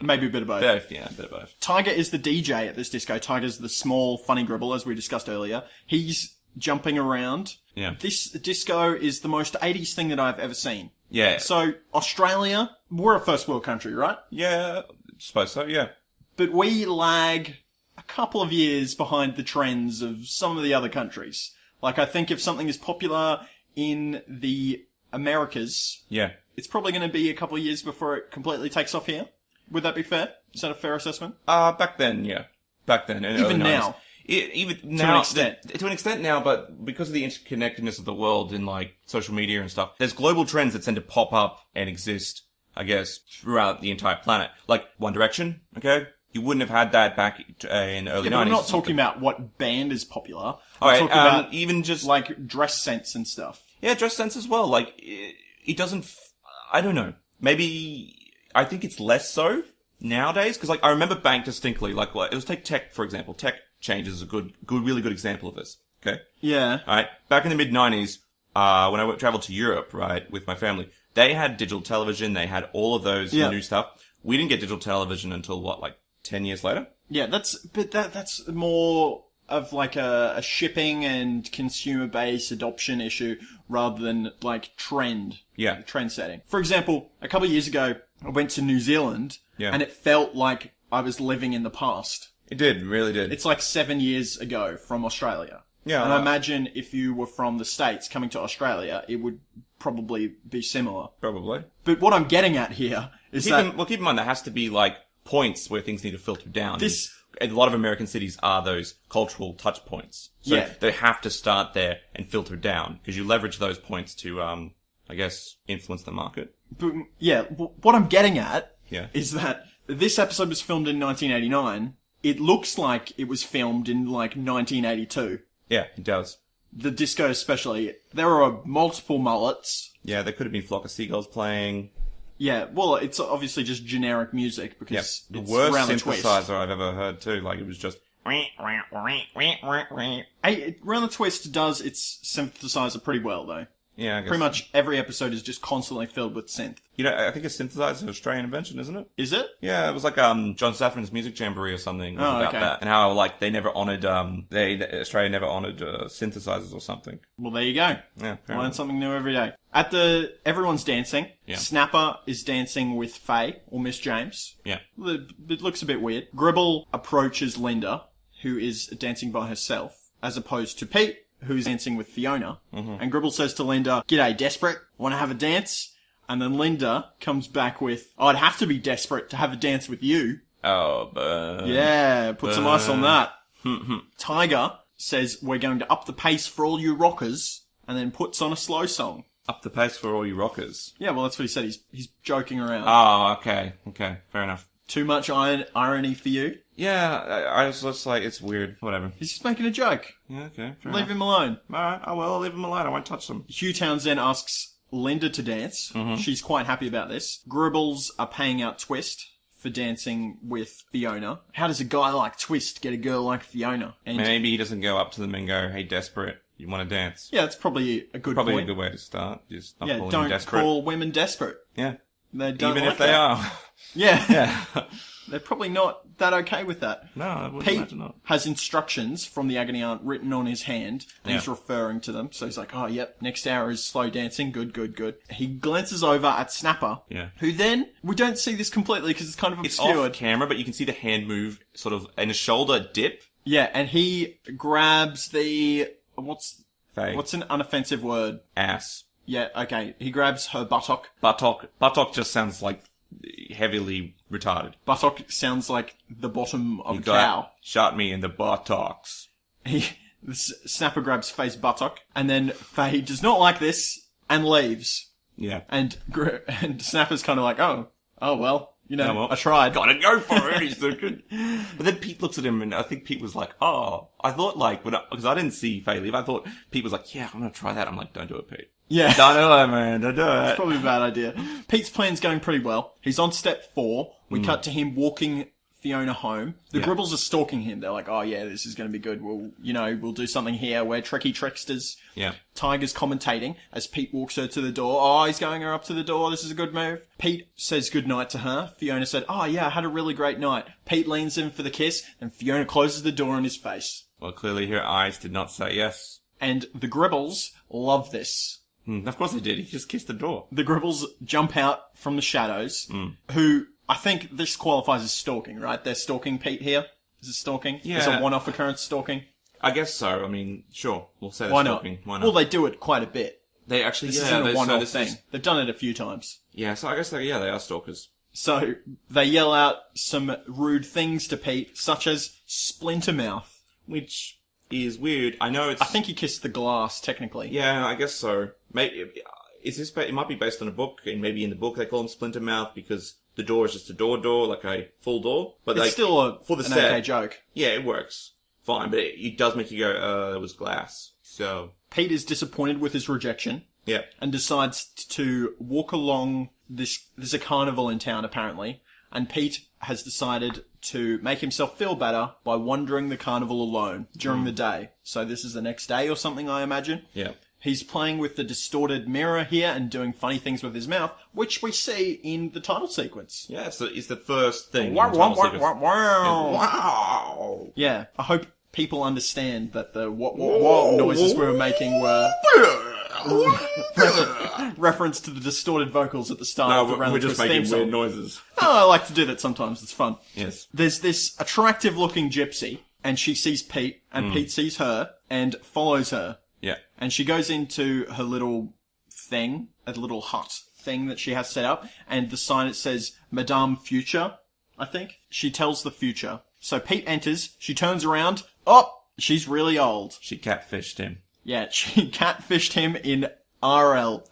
Speaker 1: Maybe a bit of both.
Speaker 2: Yeah, a bit of both.
Speaker 1: Tiger is the DJ at this disco. Tiger's the small, funny gribble, as we discussed earlier. He's jumping around.
Speaker 2: Yeah.
Speaker 1: This disco is the most 80s thing that I've ever seen.
Speaker 2: Yeah.
Speaker 1: So, Australia, we're a first world country, right?
Speaker 2: Yeah, I suppose so, yeah.
Speaker 1: But we lag a couple of years behind the trends of some of the other countries. Like, I think if something is popular in the Americas, it's probably going to be a couple of years before it completely takes off here. Would that be fair? Is that a fair assessment?
Speaker 2: Back then, yeah. Back then.
Speaker 1: Even now.
Speaker 2: Even now. To an extent. To an extent now, but because of the interconnectedness of the world in, like, social media and stuff, there's global trends that tend to pop up and exist, I guess, throughout the entire planet. Like, One Direction, okay? You wouldn't have had that back in the early 90s.
Speaker 1: I'm not talking about what band is popular.
Speaker 2: I'm talking about even just...
Speaker 1: like, dress sense and stuff.
Speaker 2: Yeah, dress sense as well. Like, it doesn't... I don't know. Maybe... I think it's less so nowadays, because, like, I remember back distinctly, like, let's take tech, for example. Tech change is a really good example of this, okay?
Speaker 1: Yeah.
Speaker 2: Alright, back in the mid-90s, when I traveled to Europe, right, with my family, they had digital television, they had all of those new stuff. We didn't get digital television until, what, like, 10 years later?
Speaker 1: Yeah, that's more of, like, a shipping and consumer-based adoption issue rather than, like, trend.
Speaker 2: Yeah.
Speaker 1: Trend setting. For example, a couple of years ago, I went to New Zealand, and it felt like I was living in the past.
Speaker 2: It did, really did.
Speaker 1: It's like 7 years ago from Australia.
Speaker 2: Yeah.
Speaker 1: And I imagine if you were from the States coming to Australia, it would probably be similar.
Speaker 2: Probably.
Speaker 1: But what I'm getting at here is
Speaker 2: keep in mind, there has to be, like, points where things need to filter down. A lot of American cities are those cultural touch points. So they have to start there and filter down, because you leverage those points to, I guess, influence the market.
Speaker 1: But, yeah, what I'm getting at is that this episode was filmed in 1989. It looks like it was filmed in, like, 1982.
Speaker 2: Yeah, it does.
Speaker 1: The disco especially. There are multiple mullets.
Speaker 2: Yeah, there could have been Flock of Seagulls playing.
Speaker 1: Yeah, well, it's obviously just generic music, because
Speaker 2: the
Speaker 1: it's
Speaker 2: worst
Speaker 1: Round the
Speaker 2: synthesizer
Speaker 1: Twist.
Speaker 2: I've ever heard, too. Like, it was just...
Speaker 1: Round the Twist does its synthesizer pretty well, though.
Speaker 2: Yeah, I guess.
Speaker 1: Pretty much every episode is just constantly filled with synth.
Speaker 2: You know, I think a synthesizer is an Australian invention, isn't it?
Speaker 1: Is it?
Speaker 2: Yeah, it was like John Saffron's Music Jamboree or something about that. And how, like, they never honoured, Australia never honoured synthesizers or something.
Speaker 1: Well, there you go.
Speaker 2: Yeah,
Speaker 1: learn something new every day. Everyone's dancing.
Speaker 2: Yeah.
Speaker 1: Snapper is dancing with Faye, or Miss James.
Speaker 2: Yeah.
Speaker 1: It looks a bit weird. Gribble approaches Linda, who is dancing by herself, as opposed to Pete, who's dancing with Fiona. Mm-hmm. And Gribble says to Linda, "G'day, desperate? Want to have a dance? And then Linda comes back with, "Oh, I'd have to be desperate to have a dance with you."
Speaker 2: Oh, burn.
Speaker 1: Yeah, put some ice on that. Tiger says, "We're going to up the pace for all you rockers," and then puts on a slow song.
Speaker 2: Up the pace for all you rockers.
Speaker 1: Yeah, well, that's what he said. He's joking around.
Speaker 2: Oh, okay, fair enough.
Speaker 1: Too much irony for you?
Speaker 2: Yeah, I was just like, it's weird. Whatever.
Speaker 1: He's just making a joke.
Speaker 2: Yeah, okay, fair
Speaker 1: Leave
Speaker 2: enough.
Speaker 1: him alone.
Speaker 2: Alright, I will leave him alone. I won't touch them.
Speaker 1: Hugh Townsend asks Linda to dance. She's quite happy about this. Gribbles are paying out Twist for dancing with Fiona. How does a guy like Twist get a girl like Fiona? And
Speaker 2: Maybe he doesn't go up to them and go, "Hey, desperate, you want to dance?"
Speaker 1: yeah, that's probably a good
Speaker 2: Probably
Speaker 1: point.
Speaker 2: a good way to start. Just not
Speaker 1: Yeah,
Speaker 2: calling
Speaker 1: don't
Speaker 2: them desperate.
Speaker 1: call women desperate.
Speaker 2: Yeah.
Speaker 1: They don't
Speaker 2: Even
Speaker 1: like
Speaker 2: if they
Speaker 1: that.
Speaker 2: are.
Speaker 1: Yeah.
Speaker 2: Yeah.
Speaker 1: They're probably not that okay with that.
Speaker 2: No, I wouldn't
Speaker 1: Pete
Speaker 2: imagine not.
Speaker 1: has instructions from the Agony Aunt written on his hand, and he's
Speaker 2: Yeah.
Speaker 1: referring to them. So he's like, "Oh, yep, next hour is slow dancing. Good, good, good." He glances over at Snapper,
Speaker 2: Yeah.
Speaker 1: who then, we don't see this completely because it's kind of
Speaker 2: It's
Speaker 1: obscured.
Speaker 2: off camera, but you can see the hand move sort of in a shoulder dip.
Speaker 1: Yeah, and he grabs the, what's
Speaker 2: Faye.
Speaker 1: an unoffensive word?
Speaker 2: Ass.
Speaker 1: Yeah, okay. He grabs her buttock.
Speaker 2: Buttock just sounds like heavily retarded.
Speaker 1: Buttock sounds like the bottom of
Speaker 2: You
Speaker 1: a cow.
Speaker 2: shot me in the buttocks.
Speaker 1: Snapper grabs Faye's buttock, and then Faye does not like this and leaves.
Speaker 2: Yeah.
Speaker 1: And Snapper's kind of like, oh well,
Speaker 2: Oh, well,
Speaker 1: I tried.
Speaker 2: Gotta go for it. He's so good. But then Pete looks at him, and I think Pete was like, "Oh, I thought like because I didn't see Faye leave. I thought Pete was like, yeah, I'm gonna try that.' I'm like, don't do it, Pete.
Speaker 1: Yeah.
Speaker 2: Don't do it, man. Don't do it.
Speaker 1: It's probably a bad idea. Pete's plan's going pretty well. He's on step 4. We cut to him walking Fiona home. The Gribbles are stalking him. They're like, "Oh yeah, this is going to be good. We'll do something here. We're tricky tricksters."
Speaker 2: Yeah.
Speaker 1: Tiger's commentating as Pete walks her to the door. "Oh, he's going her up to the door. This is a good move." Pete says goodnight to her. Fiona said, "Oh yeah, I had a really great night." Pete leans in for the kiss, and Fiona closes the door in his face.
Speaker 2: Well, clearly her eyes did not say yes.
Speaker 1: And the Gribbles love this.
Speaker 2: Of course they did. He just kissed the door.
Speaker 1: The Gribbles jump out from the shadows, who I think this qualifies as stalking, right? They're stalking Pete here. Is it stalking?
Speaker 2: Yeah.
Speaker 1: Is a one-off occurrence stalking?
Speaker 2: I guess so. I mean, sure. We'll say that's
Speaker 1: Why not?
Speaker 2: stalking. Why not?
Speaker 1: Well, they do it quite a bit.
Speaker 2: They actually,
Speaker 1: This
Speaker 2: yeah,
Speaker 1: isn't a one-off
Speaker 2: so this
Speaker 1: thing. They've done it a few times.
Speaker 2: Yeah, so I guess they are stalkers.
Speaker 1: So they yell out some rude things to Pete, such as "Splinter Mouth."
Speaker 2: Which is weird. I know it's...
Speaker 1: I think he kissed the glass, technically.
Speaker 2: Yeah, I guess so. Maybe, it might be based on a book, and maybe in the book they call him Splinter Mouth because the door is just a door, like a full door. But
Speaker 1: It's
Speaker 2: like,
Speaker 1: still
Speaker 2: for the
Speaker 1: an
Speaker 2: set,
Speaker 1: okay joke.
Speaker 2: yeah, it works fine, but it does make you go, it was glass. So,
Speaker 1: Pete is disappointed with his rejection
Speaker 2: yeah.
Speaker 1: and decides to walk along there's a carnival in town, apparently, and Pete has decided to make himself feel better by wandering the carnival alone during the day. So this is the next day or something, I imagine.
Speaker 2: Yeah.
Speaker 1: He's playing with the distorted mirror here and doing funny things with his mouth, which we see in the title sequence.
Speaker 2: Yeah, so it's the first thing.
Speaker 1: Wow,
Speaker 2: in the title
Speaker 1: wow,
Speaker 2: sequence.
Speaker 1: wow, wow.
Speaker 2: Wow.
Speaker 1: Yeah, I hope people understand that the what noises we were making were reference to the distorted vocals at the start of the
Speaker 2: No,
Speaker 1: Round
Speaker 2: we're
Speaker 1: the
Speaker 2: just
Speaker 1: Twist
Speaker 2: making
Speaker 1: theme song.
Speaker 2: weird noises.
Speaker 1: Oh, I like to do that sometimes. It's fun.
Speaker 2: Yes.
Speaker 1: There's this attractive-looking gypsy, and she sees Pete, and Pete sees her, and follows her.
Speaker 2: Yeah.
Speaker 1: And she goes into her little thing, a little hut thing that she has set up, and the sign, it says, Madame Future, I think. She tells the future. So Pete enters, she turns around, oh, she's really old.
Speaker 2: She catfished him.
Speaker 1: Yeah, she catfished him in RL.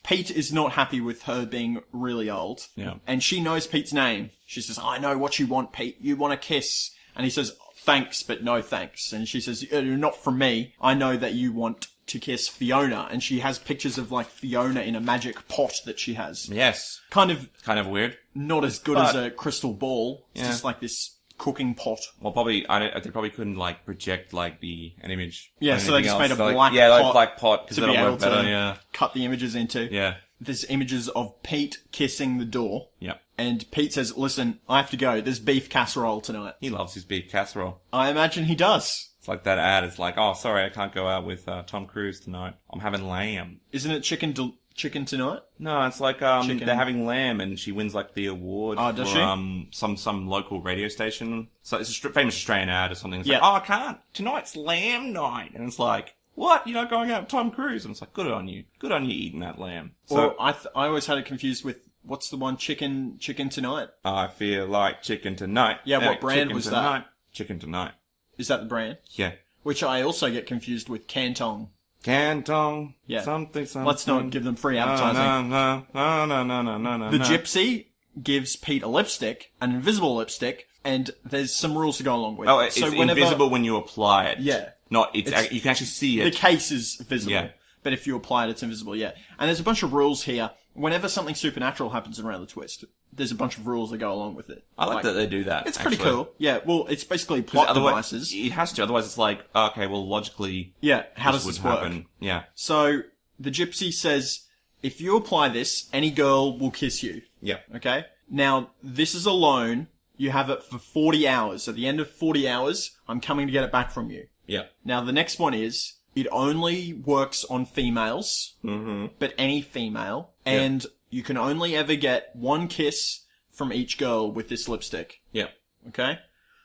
Speaker 1: Pete is not happy with her being really old.
Speaker 2: Yeah.
Speaker 1: And she knows Pete's name. She says, "I know what you want, Pete. You want a kiss." And he says, "Thanks, but no thanks." And she says, "Not from me. I know that you want to kiss Fiona." And she has pictures of, like, Fiona in a magic pot that she has.
Speaker 2: Yes.
Speaker 1: Kind of
Speaker 2: Kind of weird.
Speaker 1: not as good as a crystal ball. It's
Speaker 2: Yeah.
Speaker 1: just like this cooking pot.
Speaker 2: Well, probably, they probably couldn't, like, project, like, an image.
Speaker 1: Yeah,
Speaker 2: or
Speaker 1: so they
Speaker 2: anything
Speaker 1: just
Speaker 2: else.
Speaker 1: made a
Speaker 2: So, like,
Speaker 1: black
Speaker 2: yeah,
Speaker 1: pot
Speaker 2: like black pot, because
Speaker 1: to be
Speaker 2: that'll
Speaker 1: able
Speaker 2: work better,
Speaker 1: to
Speaker 2: yeah.
Speaker 1: cut the images into.
Speaker 2: Yeah.
Speaker 1: There's images of Pete kissing the door.
Speaker 2: Yeah.
Speaker 1: And Pete says, "Listen, I have to go. There's beef casserole tonight."
Speaker 2: He loves his beef casserole.
Speaker 1: I imagine he does.
Speaker 2: It's like that ad. It's like, oh, sorry, I can't go out with Tom Cruise tonight. I'm having lamb.
Speaker 1: Isn't it chicken tonight?
Speaker 2: No, it's like
Speaker 1: Chicken.
Speaker 2: they're having lamb, and she wins like the award
Speaker 1: Oh, does
Speaker 2: for some local radio station. So it's a famous Australian ad or something. It's
Speaker 1: Yeah.
Speaker 2: like, oh, I can't. Tonight's lamb night, and it's like, what? You're not going out with Tom Cruise? And it's like, good on you. Good on you eating that lamb.
Speaker 1: So I always had it confused with, what's the one, Chicken Tonight?
Speaker 2: I feel like chicken tonight.
Speaker 1: Yeah, what brand was
Speaker 2: tonight.
Speaker 1: that?
Speaker 2: Chicken Tonight.
Speaker 1: Is that the brand?
Speaker 2: Yeah.
Speaker 1: Which I also get confused with Cantong.
Speaker 2: Cantong.
Speaker 1: Yeah.
Speaker 2: Something.
Speaker 1: Let's not give them free advertising.
Speaker 2: No.
Speaker 1: The gypsy gives Pete a lipstick, an invisible lipstick, and there's some rules to go along with it.
Speaker 2: Oh, it's invisible when you apply it.
Speaker 1: Yeah.
Speaker 2: You can actually see
Speaker 1: The
Speaker 2: it.
Speaker 1: case is visible.
Speaker 2: Yeah.
Speaker 1: But if you apply it, it's invisible, yeah. And there's a bunch of rules here. Whenever something supernatural happens around the twist, there's a bunch of rules that go along with it.
Speaker 2: I like that they do that.
Speaker 1: It's pretty
Speaker 2: actually.
Speaker 1: cool. Yeah, well, it's basically plot devices.
Speaker 2: It has to, otherwise it's like, okay, well, logically,
Speaker 1: Yeah, how does
Speaker 2: would
Speaker 1: this work?
Speaker 2: happen. Yeah.
Speaker 1: So, the gypsy says, if you apply this, any girl will kiss you.
Speaker 2: Yeah.
Speaker 1: Okay? Now, this is a loan. You have it for 40 hours. At the end of 40 hours, I'm coming to get it back from you.
Speaker 2: Yeah.
Speaker 1: Now, the next one is, it only works on females, but any female, and you can only ever get one kiss from each girl with this lipstick.
Speaker 2: Yeah.
Speaker 1: Okay?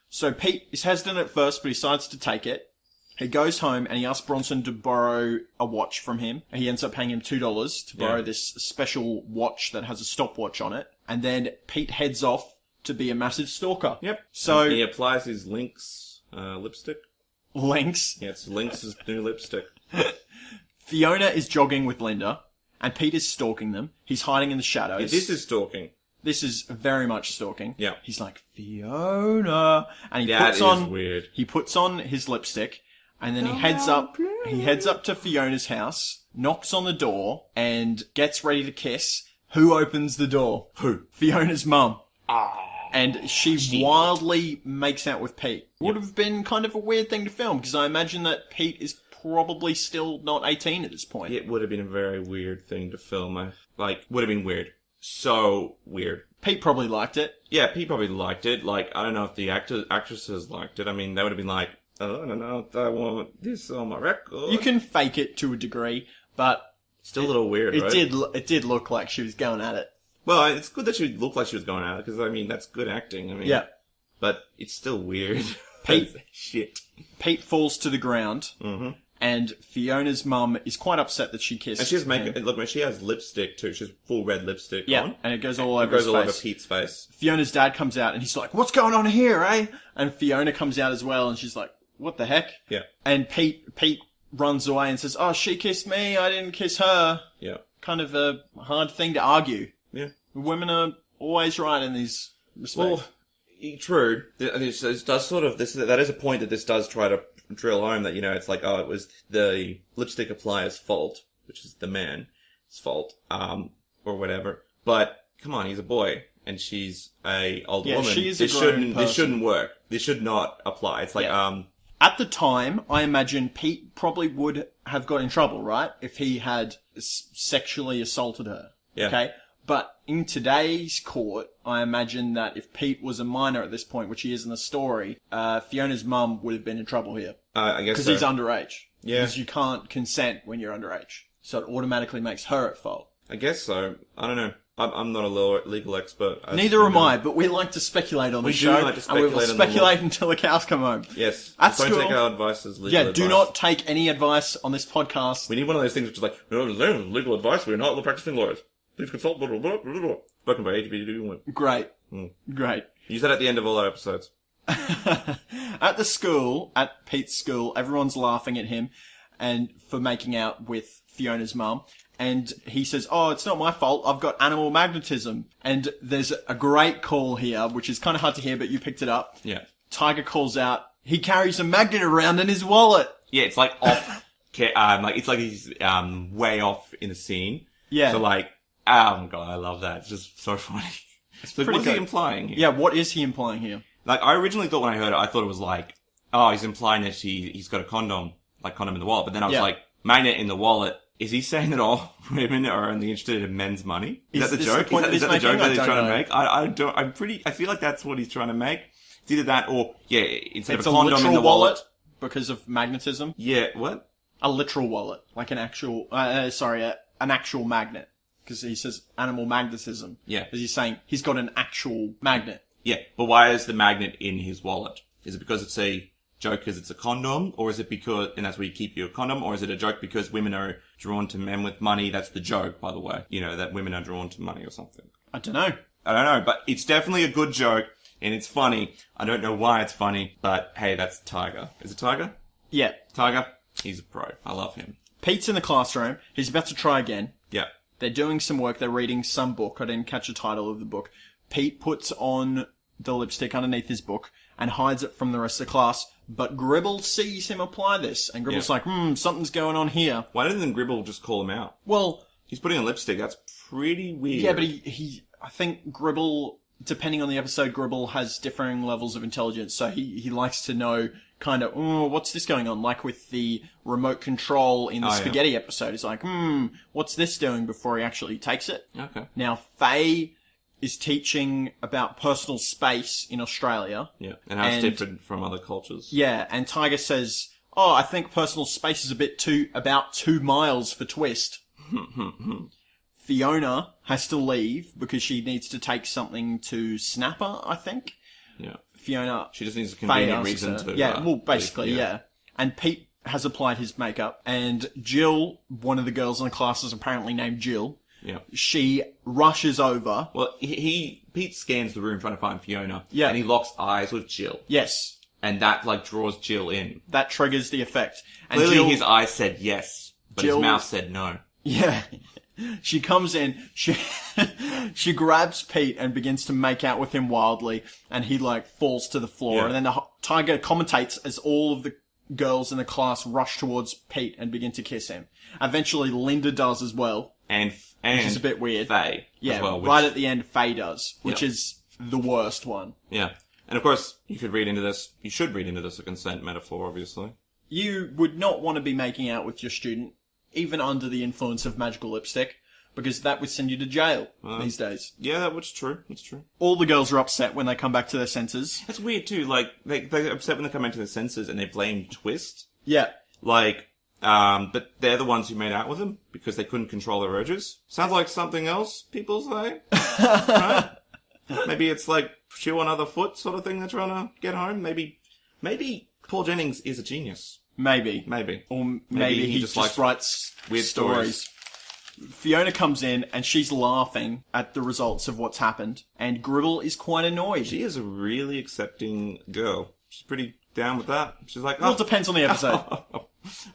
Speaker 1: So Pete is hesitant at first, but he decides to take it. He goes home and he asks Bronson to borrow a watch from him. He ends up paying him $2 to borrow this special watch that has a stopwatch on it. And then Pete heads off to be a massive stalker.
Speaker 2: Yep.
Speaker 1: So
Speaker 2: And he applies his Lynx lipstick.
Speaker 1: Lynx.
Speaker 2: Yeah, it's Lynx's new lipstick.
Speaker 1: Fiona is jogging with Linda, and Pete is stalking them. He's hiding in the shadows.
Speaker 2: Yeah, this is stalking.
Speaker 1: This is very much stalking.
Speaker 2: Yeah.
Speaker 1: He's like, Fiona. And
Speaker 2: That is weird.
Speaker 1: He puts on his lipstick, and then he heads up to Fiona's house, knocks on the door, and gets ready to kiss. Who opens the door?
Speaker 2: Who?
Speaker 1: Fiona's mum. And she wildly makes out with Pete. Would have been kind of a weird thing to film, because I imagine that Pete is probably still not 18 at this point.
Speaker 2: It would have been a very weird thing to film. Would have been weird. So weird.
Speaker 1: Pete probably liked it.
Speaker 2: Yeah, Pete probably liked it. Like, I don't know if the actresses liked it. I mean, they would have been like, oh, I don't know if I want this on my record.
Speaker 1: You can fake it to a degree, but
Speaker 2: Still a little weird, right?
Speaker 1: It did look like she was going at it.
Speaker 2: Well, it's good that she looked like she was going at it, because, I mean, that's good acting. I mean,
Speaker 1: Yeah.
Speaker 2: But it's still weird.
Speaker 1: Pete-
Speaker 2: Shit.
Speaker 1: Pete falls to the ground, and Fiona's mum is quite upset that she kissed
Speaker 2: And she has
Speaker 1: him.
Speaker 2: look, she has lipstick too. She has full red lipstick
Speaker 1: Yeah,
Speaker 2: on.
Speaker 1: and it goes all over
Speaker 2: It goes
Speaker 1: his
Speaker 2: all over
Speaker 1: face.
Speaker 2: Pete's face.
Speaker 1: Fiona's dad comes out, and he's like, what's going on here, eh? And Fiona comes out as well, and she's like, what the heck?
Speaker 2: Yeah.
Speaker 1: And Pete runs away and says, oh, she kissed me, I didn't kiss her.
Speaker 2: Yeah.
Speaker 1: Kind of a hard thing to argue.
Speaker 2: Yeah.
Speaker 1: Women are always right in these respects.
Speaker 2: Well, true. This does sort of that is a point that this does try to drill home that, you know, it's like, oh, it was the lipstick applier's fault, which is the man's fault, or whatever. But come on, he's a boy and she's a old woman.
Speaker 1: She is a grown person.
Speaker 2: This shouldn't work. This should not apply. It's like
Speaker 1: At the time, I imagine Pete probably would have got in trouble, right? If he had sexually assaulted her.
Speaker 2: Yeah.
Speaker 1: Okay? But in today's court, I imagine that if Pete was a minor at this point, which he is in the story, Fiona's mum would have been in trouble here.
Speaker 2: I guess
Speaker 1: Because
Speaker 2: so.
Speaker 1: he's underage.
Speaker 2: Yeah.
Speaker 1: Because you can't consent when you're underage. So it automatically makes her at fault.
Speaker 2: I guess so. I don't know. I'm not a legal expert.
Speaker 1: Neither am I, but we like to speculate on the
Speaker 2: We
Speaker 1: show.
Speaker 2: do like to
Speaker 1: and we will
Speaker 2: speculate on the
Speaker 1: speculate until the cows come home.
Speaker 2: Yes.
Speaker 1: At
Speaker 2: Don't
Speaker 1: school-
Speaker 2: take our advice as legal advice.
Speaker 1: Do not take any advice on this podcast.
Speaker 2: We need one of those things which is like, no, legal advice, we're not practicing lawyers. Please consult, blah, blah, blah, blah, blah. Spoken by HBD.
Speaker 1: Great. Great.
Speaker 2: Use that at the end of all our episodes.
Speaker 1: At the school, at Pete's school, everyone's laughing at him and for making out with Fiona's mum. And he says, oh, it's not my fault. I've got animal magnetism. And there's a great call here, which is kind of hard to hear, but you picked it up.
Speaker 2: Yeah.
Speaker 1: Tiger calls out, he carries a magnet around in his wallet.
Speaker 2: Yeah, it's like off, it's like he's, way off in the scene.
Speaker 1: Yeah.
Speaker 2: So like, oh god, I love that. It's just so funny. So
Speaker 1: pretty
Speaker 2: what's he
Speaker 1: good.
Speaker 2: implying here?
Speaker 1: Yeah, what is he implying here?
Speaker 2: Like, I originally thought when I heard it, I thought it was like, oh, he's implying that he's got a condom in the wallet. But then I was
Speaker 1: Yeah.
Speaker 2: like, magnet in the wallet. Is he saying that all women are only interested in men's money? Is that the
Speaker 1: this
Speaker 2: joke?
Speaker 1: the point
Speaker 2: Is that
Speaker 1: that
Speaker 2: the
Speaker 1: he's
Speaker 2: joke that
Speaker 1: making?
Speaker 2: he's
Speaker 1: I
Speaker 2: trying
Speaker 1: don't
Speaker 2: to make? I feel like that's what he's trying to make. It's either that or, yeah, instead
Speaker 1: It's
Speaker 2: of
Speaker 1: a
Speaker 2: a condom
Speaker 1: literal
Speaker 2: in the wallet.
Speaker 1: because of magnetism.
Speaker 2: Yeah, what?
Speaker 1: A literal wallet, like an actual, an actual magnet. Because he says animal magnetism.
Speaker 2: Yeah.
Speaker 1: Because he's saying he's got an actual magnet.
Speaker 2: Yeah, but why is the magnet in his wallet? Is it because it's a joke because it's a condom, or is it because, and that's where you keep your condom, or is it a joke because women are drawn to men with money? That's the joke, by the way. You know, that women are drawn to money or something.
Speaker 1: I don't know.
Speaker 2: I don't know, but it's definitely a good joke, and it's funny. I don't know why it's funny, but hey, that's Tiger. Is it Tiger?
Speaker 1: Yeah.
Speaker 2: Tiger? He's a pro. I love him.
Speaker 1: Pete's in the classroom. He's about to try again.
Speaker 2: Yeah.
Speaker 1: They're doing some work. They're reading some book. I didn't catch the title of the book. Pete puts on the lipstick underneath his book and hides it from the rest of the class. But Gribble sees him apply this. And Gribble's like, something's going on here.
Speaker 2: Why didn't Gribble just call him out?
Speaker 1: Well,
Speaker 2: he's putting on lipstick. That's pretty weird.
Speaker 1: yeah, but I think Gribble, depending on the episode, Gribble has differing levels of intelligence. So he likes to know kind of, what's this going on? Like with the remote control in the spaghetti episode. He's like, what's this doing before he actually takes it?
Speaker 2: Okay.
Speaker 1: Now, Faye is teaching about personal space in Australia.
Speaker 2: Yeah, and how it's different from other cultures.
Speaker 1: Yeah, and Tiger says, I think personal space is about 2 miles for Twist. Fiona has to leave because she needs to take something to Snapper, I think.
Speaker 2: Yeah.
Speaker 1: Fiona...
Speaker 2: She just needs a convenient reason to...
Speaker 1: Yeah, well, basically, yeah. And Pete has applied his makeup, and Jill, one of the girls in the class is apparently named Jill.
Speaker 2: Yeah.
Speaker 1: She rushes over.
Speaker 2: Well, Pete scans the room trying to find Fiona.
Speaker 1: Yeah.
Speaker 2: And he locks eyes with Jill.
Speaker 1: Yes.
Speaker 2: And that, draws Jill in.
Speaker 1: That triggers the effect. And
Speaker 2: Clearly his eyes said yes, but
Speaker 1: Jill,
Speaker 2: his mouth said no.
Speaker 1: Yeah. She comes in, she grabs Pete and begins to make out with him wildly, and he, falls to the floor. Yeah. And then the Tiger commentates as all of the girls in the class rush towards Pete and begin to kiss him. Eventually, Linda does as well.
Speaker 2: And
Speaker 1: which is a bit weird.
Speaker 2: Faye
Speaker 1: as
Speaker 2: well.
Speaker 1: Right at the end, Faye does, which is the worst one.
Speaker 2: Yeah. And of course, you should read into this a consent metaphor, obviously.
Speaker 1: You would not want to be making out with your student, even under the influence of magical lipstick, because that would send you to jail these days.
Speaker 2: Yeah, that's true. That's true.
Speaker 1: All the girls are upset when they come back to their senses.
Speaker 2: That's weird too. They're upset when they come into their senses and they blame Twist.
Speaker 1: Yeah.
Speaker 2: But they're the ones who made out with him because they couldn't control their urges. Sounds like something else people say. Right? Maybe it's like shoe on other foot sort of thing they're trying to get home. Maybe Paul Jennings is a genius.
Speaker 1: Maybe. Or maybe he just writes
Speaker 2: weird stories.
Speaker 1: Fiona comes in and she's laughing at the results of what's happened. And Gribble is quite annoyed.
Speaker 2: She is a really accepting girl. She's pretty down with that. She's like,
Speaker 1: well, it depends on the episode.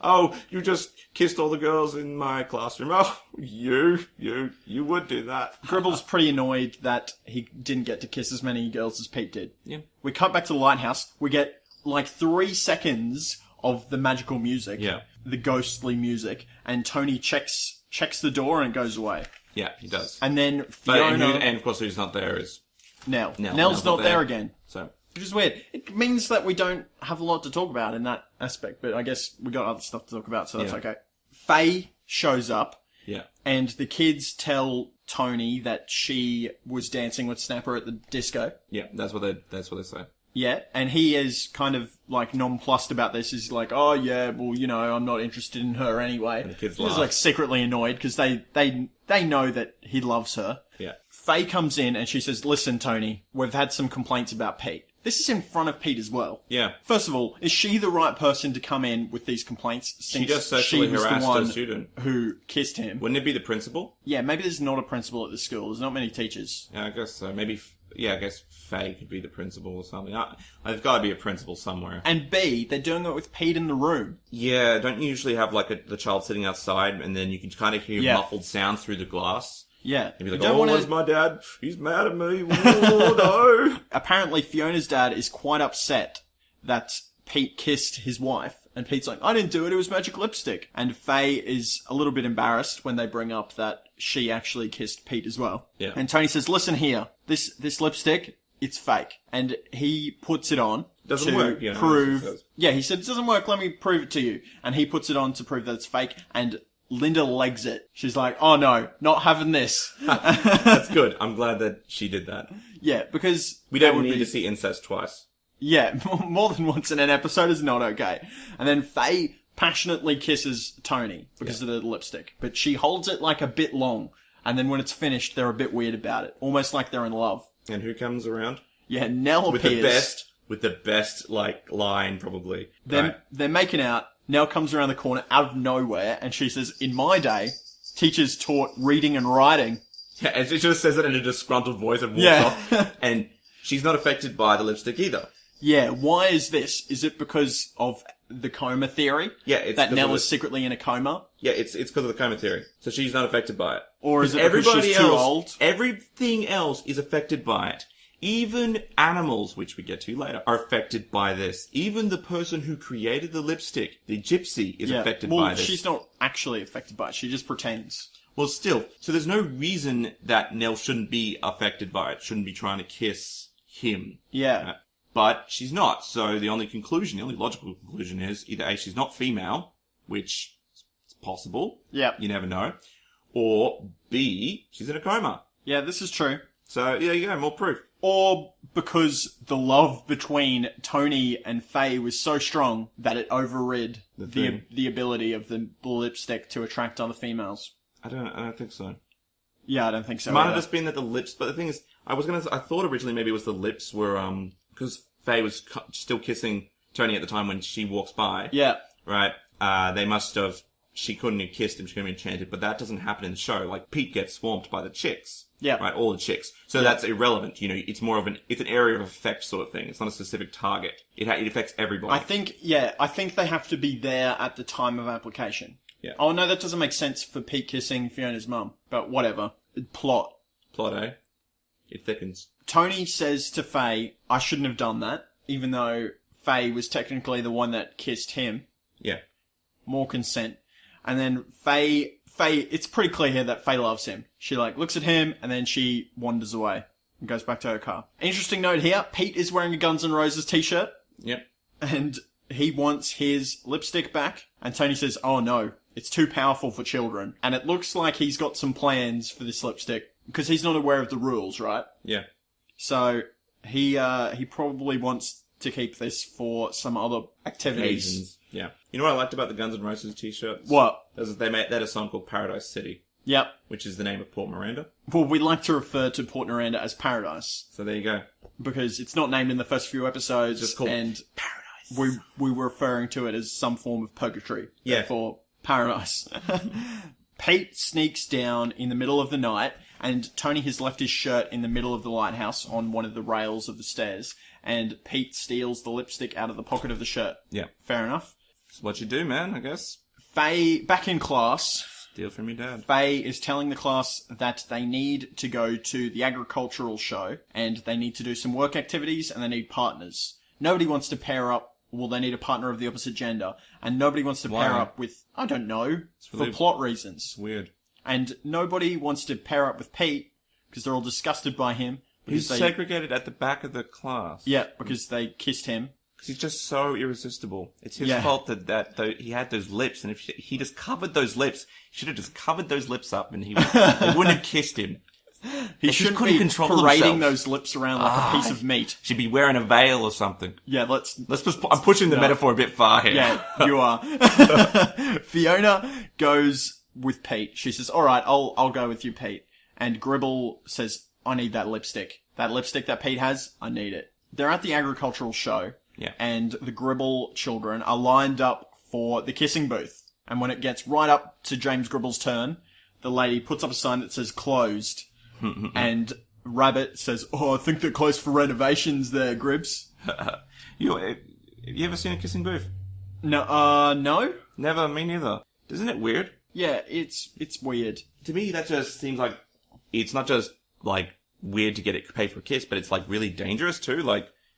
Speaker 2: Oh, you just kissed all the girls in my classroom. Oh, you would do that.
Speaker 1: Gribble's pretty annoyed that he didn't get to kiss as many girls as Pete did.
Speaker 2: Yeah.
Speaker 1: We cut back to the lighthouse. We get 3 seconds of the magical music.
Speaker 2: Yeah.
Speaker 1: The ghostly music. And Tony checks the door and goes away.
Speaker 2: Yeah, he does.
Speaker 1: And then Fiona...
Speaker 2: And of course who's not there is...
Speaker 1: Nell. Nell's not there again.
Speaker 2: So...
Speaker 1: Which is weird. It means that we don't have a lot to talk about in that aspect, but I guess we got other stuff to talk about, so that's okay. Faye shows up.
Speaker 2: Yeah.
Speaker 1: And the kids tell Tony that she was dancing with Snapper at the disco.
Speaker 2: Yeah, that's what they say.
Speaker 1: Yeah, and he is kind of nonplussed about this. He's like, oh yeah, well, I'm not interested in her anyway.
Speaker 2: And the kids
Speaker 1: He's
Speaker 2: laugh.
Speaker 1: secretly annoyed because they know that he loves her.
Speaker 2: Yeah.
Speaker 1: Faye comes in and she says, listen, Tony, we've had some complaints about Pete. This is in front of Pete as well.
Speaker 2: Yeah.
Speaker 1: First of all, is she the right person to come in with these complaints since
Speaker 2: she just sexually
Speaker 1: was
Speaker 2: harassed
Speaker 1: the one
Speaker 2: her student
Speaker 1: who kissed him?
Speaker 2: Wouldn't it be the principal?
Speaker 1: Yeah, maybe there's not a principal at the school. There's not many teachers.
Speaker 2: Yeah, I guess so. Maybe, I guess Faye could be the principal or something. There's got to be a principal somewhere.
Speaker 1: And B, they're doing it with Pete in the room.
Speaker 2: Yeah, don't you usually have the child sitting outside and then you can kind of hear muffled sounds through the glass?
Speaker 1: Yeah.
Speaker 2: You'd be like, where's my dad? He's mad at me. Oh, no.
Speaker 1: Apparently, Fiona's dad is quite upset that Pete kissed his wife. And Pete's like, I didn't do it. It was magic lipstick. And Faye is a little bit embarrassed when they bring up that she actually kissed Pete as well.
Speaker 2: Yeah.
Speaker 1: And Tony says, listen here. This lipstick, it's fake. And he puts it on.
Speaker 2: Doesn't work. Yeah,
Speaker 1: prove. Yeah, he said, it doesn't work. Let me prove it to you. And he puts it on to prove that it's fake. And Linda legs it. She's like, oh no, not having this.
Speaker 2: That's good. I'm glad that she did that.
Speaker 1: Yeah, because...
Speaker 2: We don't need to see incest twice.
Speaker 1: Yeah, more than once in an episode is not okay. And then Faye passionately kisses Tony because of the lipstick. But she holds it a bit long. And then when it's finished, they're a bit weird about it. Almost like they're in love.
Speaker 2: And who comes around?
Speaker 1: Yeah, Nell
Speaker 2: with
Speaker 1: appears.
Speaker 2: the best with the best, like, line, probably.
Speaker 1: They're making out. Nell comes around the corner out of nowhere, and she says, in my day, teachers taught reading and writing.
Speaker 2: Yeah, and she just says it in a disgruntled voice and walks off. And she's not affected by the lipstick either.
Speaker 1: Yeah, why is this? Is it because of the coma theory?
Speaker 2: Yeah, it's
Speaker 1: that Nell is secretly in a coma?
Speaker 2: Yeah, it's because of the coma theory. So she's not affected by it.
Speaker 1: Or is it because she's too old?
Speaker 2: Everything else is affected by it. Even animals, which we get to later, are affected by this. Even the person who created the lipstick, the gypsy, is affected by this.
Speaker 1: Well, she's not actually affected by it. She just pretends.
Speaker 2: Well, still. So there's no reason that Nell shouldn't be affected by it, shouldn't be trying to kiss him.
Speaker 1: Yeah.
Speaker 2: But she's not. So the only logical conclusion is either A, she's not female, which is possible.
Speaker 1: Yeah.
Speaker 2: You never know. Or B, she's in a coma.
Speaker 1: Yeah, this is true.
Speaker 2: So, there you go, more proof.
Speaker 1: Or because the love between Tony and Faye was so strong that it overrid the ability of the lipstick to attract other females.
Speaker 2: I don't think so.
Speaker 1: Yeah, I don't think so.
Speaker 2: It might have just been that the lips, but the thing is, I thought originally maybe it was the lips were, because Faye was still kissing Tony at the time when she walks by.
Speaker 1: Yeah.
Speaker 2: Right? She couldn't have kissed him, she couldn't have enchanted, but that doesn't happen in the show. Like, Pete gets swamped by the chicks.
Speaker 1: Yeah.
Speaker 2: Right? All the chicks. So that's irrelevant. You know, it's more of it's an area of effect sort of thing. It's not a specific target. It affects everybody.
Speaker 1: I think they have to be there at the time of application.
Speaker 2: Yeah.
Speaker 1: Oh no, that doesn't make sense for Pete kissing Fiona's mum. But whatever. Plot,
Speaker 2: eh? It thickens.
Speaker 1: Tony says to Faye, I shouldn't have done that, even though Faye was technically the one that kissed him.
Speaker 2: Yeah.
Speaker 1: More consent. And then Faye, it's pretty clear here that Faye loves him. She looks at him and then she wanders away and goes back to her car. Interesting note here, Pete is wearing a Guns N' Roses t-shirt.
Speaker 2: Yep.
Speaker 1: And he wants his lipstick back. And Tony says, oh no, it's too powerful for children. And it looks like he's got some plans for this lipstick because he's not aware of the rules, right?
Speaker 2: Yeah.
Speaker 1: So he probably wants to keep this for some other activities.
Speaker 2: Occasions. Yeah. You know what I liked about the Guns N' Roses t-shirts?
Speaker 1: What?
Speaker 2: They had a song called Paradise City.
Speaker 1: Yep.
Speaker 2: Which is the name of Port Miranda.
Speaker 1: Well, we like to refer to Port Miranda as Paradise.
Speaker 2: So there you go.
Speaker 1: Because it's not named in the first few episodes.
Speaker 2: Just called
Speaker 1: and
Speaker 2: Paradise.
Speaker 1: We were referring to it as some form of purgatory.
Speaker 2: Yeah.
Speaker 1: For Paradise. Pete sneaks down in the middle of the night and Tony has left his shirt in the middle of the lighthouse on one of the rails of the stairs. And Pete steals the lipstick out of the pocket of the shirt.
Speaker 2: Yeah.
Speaker 1: Fair enough.
Speaker 2: It's what you do, man, I guess.
Speaker 1: Faye, back in class.
Speaker 2: Steal from your dad.
Speaker 1: Faye is telling the class that they need to go to the agricultural show and they need to do some work activities and they need partners. Nobody wants to pair up. Well, they need a partner of the opposite gender. And nobody wants to pair up with, I don't know, for plot reasons.
Speaker 2: Weird.
Speaker 1: And nobody wants to pair up with Pete because they're all disgusted by him.
Speaker 2: He's segregated at the back of the class.
Speaker 1: Yeah, because they kissed him.
Speaker 2: Because he's just so irresistible. It's his fault that he had those lips, and if he just covered those lips, he should have just covered those lips up, and they wouldn't have kissed him.
Speaker 1: He shouldn't be parading those lips around like a piece of meat.
Speaker 2: Should be wearing a veil or something.
Speaker 1: Yeah, let's just...
Speaker 2: I'm pushing the metaphor a bit far here.
Speaker 1: Yeah, you are. Fiona goes with Pete. She says, alright, I'll go with you, Pete. And Gribble says, I need that lipstick. That lipstick that Pete has, I need it. They're at the agricultural show.
Speaker 2: Yeah.
Speaker 1: And the Gribble children are lined up for the kissing booth. And when it gets right up to James Gribble's turn, the lady puts up a sign that says closed. And Rabbit says, oh, I think they're closed for renovations there, Gribbs.
Speaker 2: Have you ever seen a kissing booth?
Speaker 1: No, no?
Speaker 2: Never, me neither. Isn't it weird?
Speaker 1: Yeah, it's weird.
Speaker 2: To me, that just seems like, it's not just, weird to get it paid for a kiss, but it's, really dangerous too.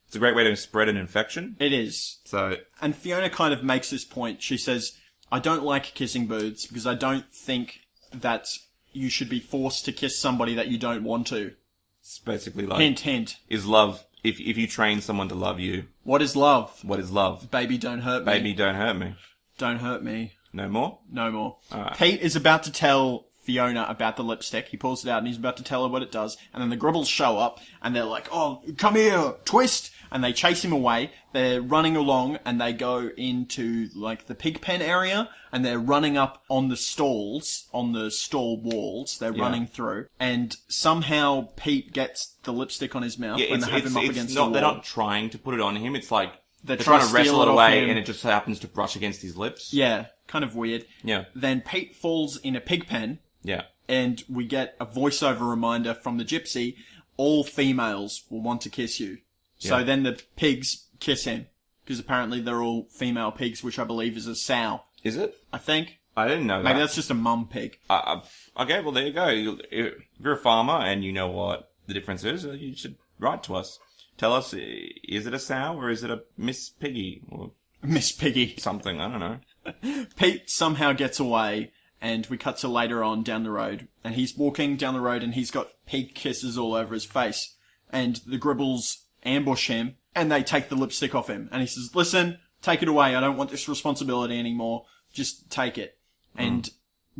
Speaker 2: It's a great way to spread an infection.
Speaker 1: It is.
Speaker 2: So.
Speaker 1: And Fiona kind of makes this point. She says, I don't like kissing booths because I don't think that you should be forced to kiss somebody that you don't want to.
Speaker 2: It's basically
Speaker 1: Hint, hint.
Speaker 2: Is love, if you train someone to love you.
Speaker 1: What is love?
Speaker 2: What is love?
Speaker 1: Baby, don't hurt me.
Speaker 2: Baby, don't hurt me.
Speaker 1: Don't hurt me.
Speaker 2: No more?
Speaker 1: No more.
Speaker 2: Alright.
Speaker 1: Pete is about to tell Fiona about the lipstick. He pulls it out and he's about to tell her what it does. And then the Gribbles show up and they're like, oh, come here, twist. And they chase him away. They're running along and they go into like the pig pen area and they're running up on the stalls, on the stall walls. They're running through and somehow Pete gets the lipstick on his mouth when they have him up against the wall.
Speaker 2: They're not trying to put it on him. It's like they're
Speaker 1: trying
Speaker 2: trying
Speaker 1: to
Speaker 2: to wrestle
Speaker 1: steal
Speaker 2: it
Speaker 1: it
Speaker 2: away
Speaker 1: off
Speaker 2: and it just happens to brush against his lips.
Speaker 1: Yeah, kind of weird.
Speaker 2: Yeah.
Speaker 1: Then Pete falls in a pig pen.
Speaker 2: Yeah.
Speaker 1: And we get a voiceover reminder from the gypsy, all females will want to kiss you. So then the pigs kiss him. Because apparently they're all female pigs, which I believe is a sow.
Speaker 2: Is it?
Speaker 1: I think.
Speaker 2: I didn't know that.
Speaker 1: Maybe that's just a mum pig.
Speaker 2: Okay, well, there you go. If you're a farmer and you know what the difference is, you should write to us. Tell us, is it a sow or is it a Miss Piggy? Or
Speaker 1: Miss Piggy.
Speaker 2: something, I don't know.
Speaker 1: Pete somehow gets away, and we cut to later on down the road. And he's walking down the road and he's got pig kisses all over his face. And the Gribbles ambush him, and they take the lipstick off him. And he says, listen, take it away. I don't want this responsibility anymore. Just take it. And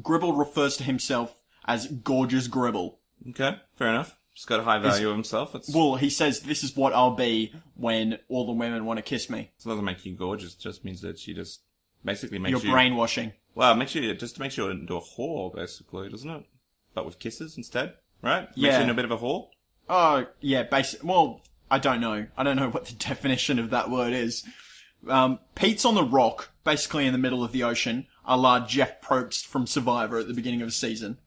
Speaker 1: Gribble refers to himself as Gorgeous Gribble.
Speaker 2: Okay, fair enough. Just got a high value of himself.
Speaker 1: Well, he says, this is what I'll be when all the women want to kiss me.
Speaker 2: It doesn't make you gorgeous. It just means that she just basically makes
Speaker 1: You're
Speaker 2: you...
Speaker 1: brainwashing.
Speaker 2: Well, it just makes you into a whore, basically, doesn't it? But with kisses instead, right? Makes
Speaker 1: Yeah.
Speaker 2: you into a bit of a whore?
Speaker 1: Oh, yeah, well, I don't know. I don't know what the definition of that word is. Pete's on the rock, basically in the middle of the ocean, a la Jeff Probst from Survivor at the beginning of a season.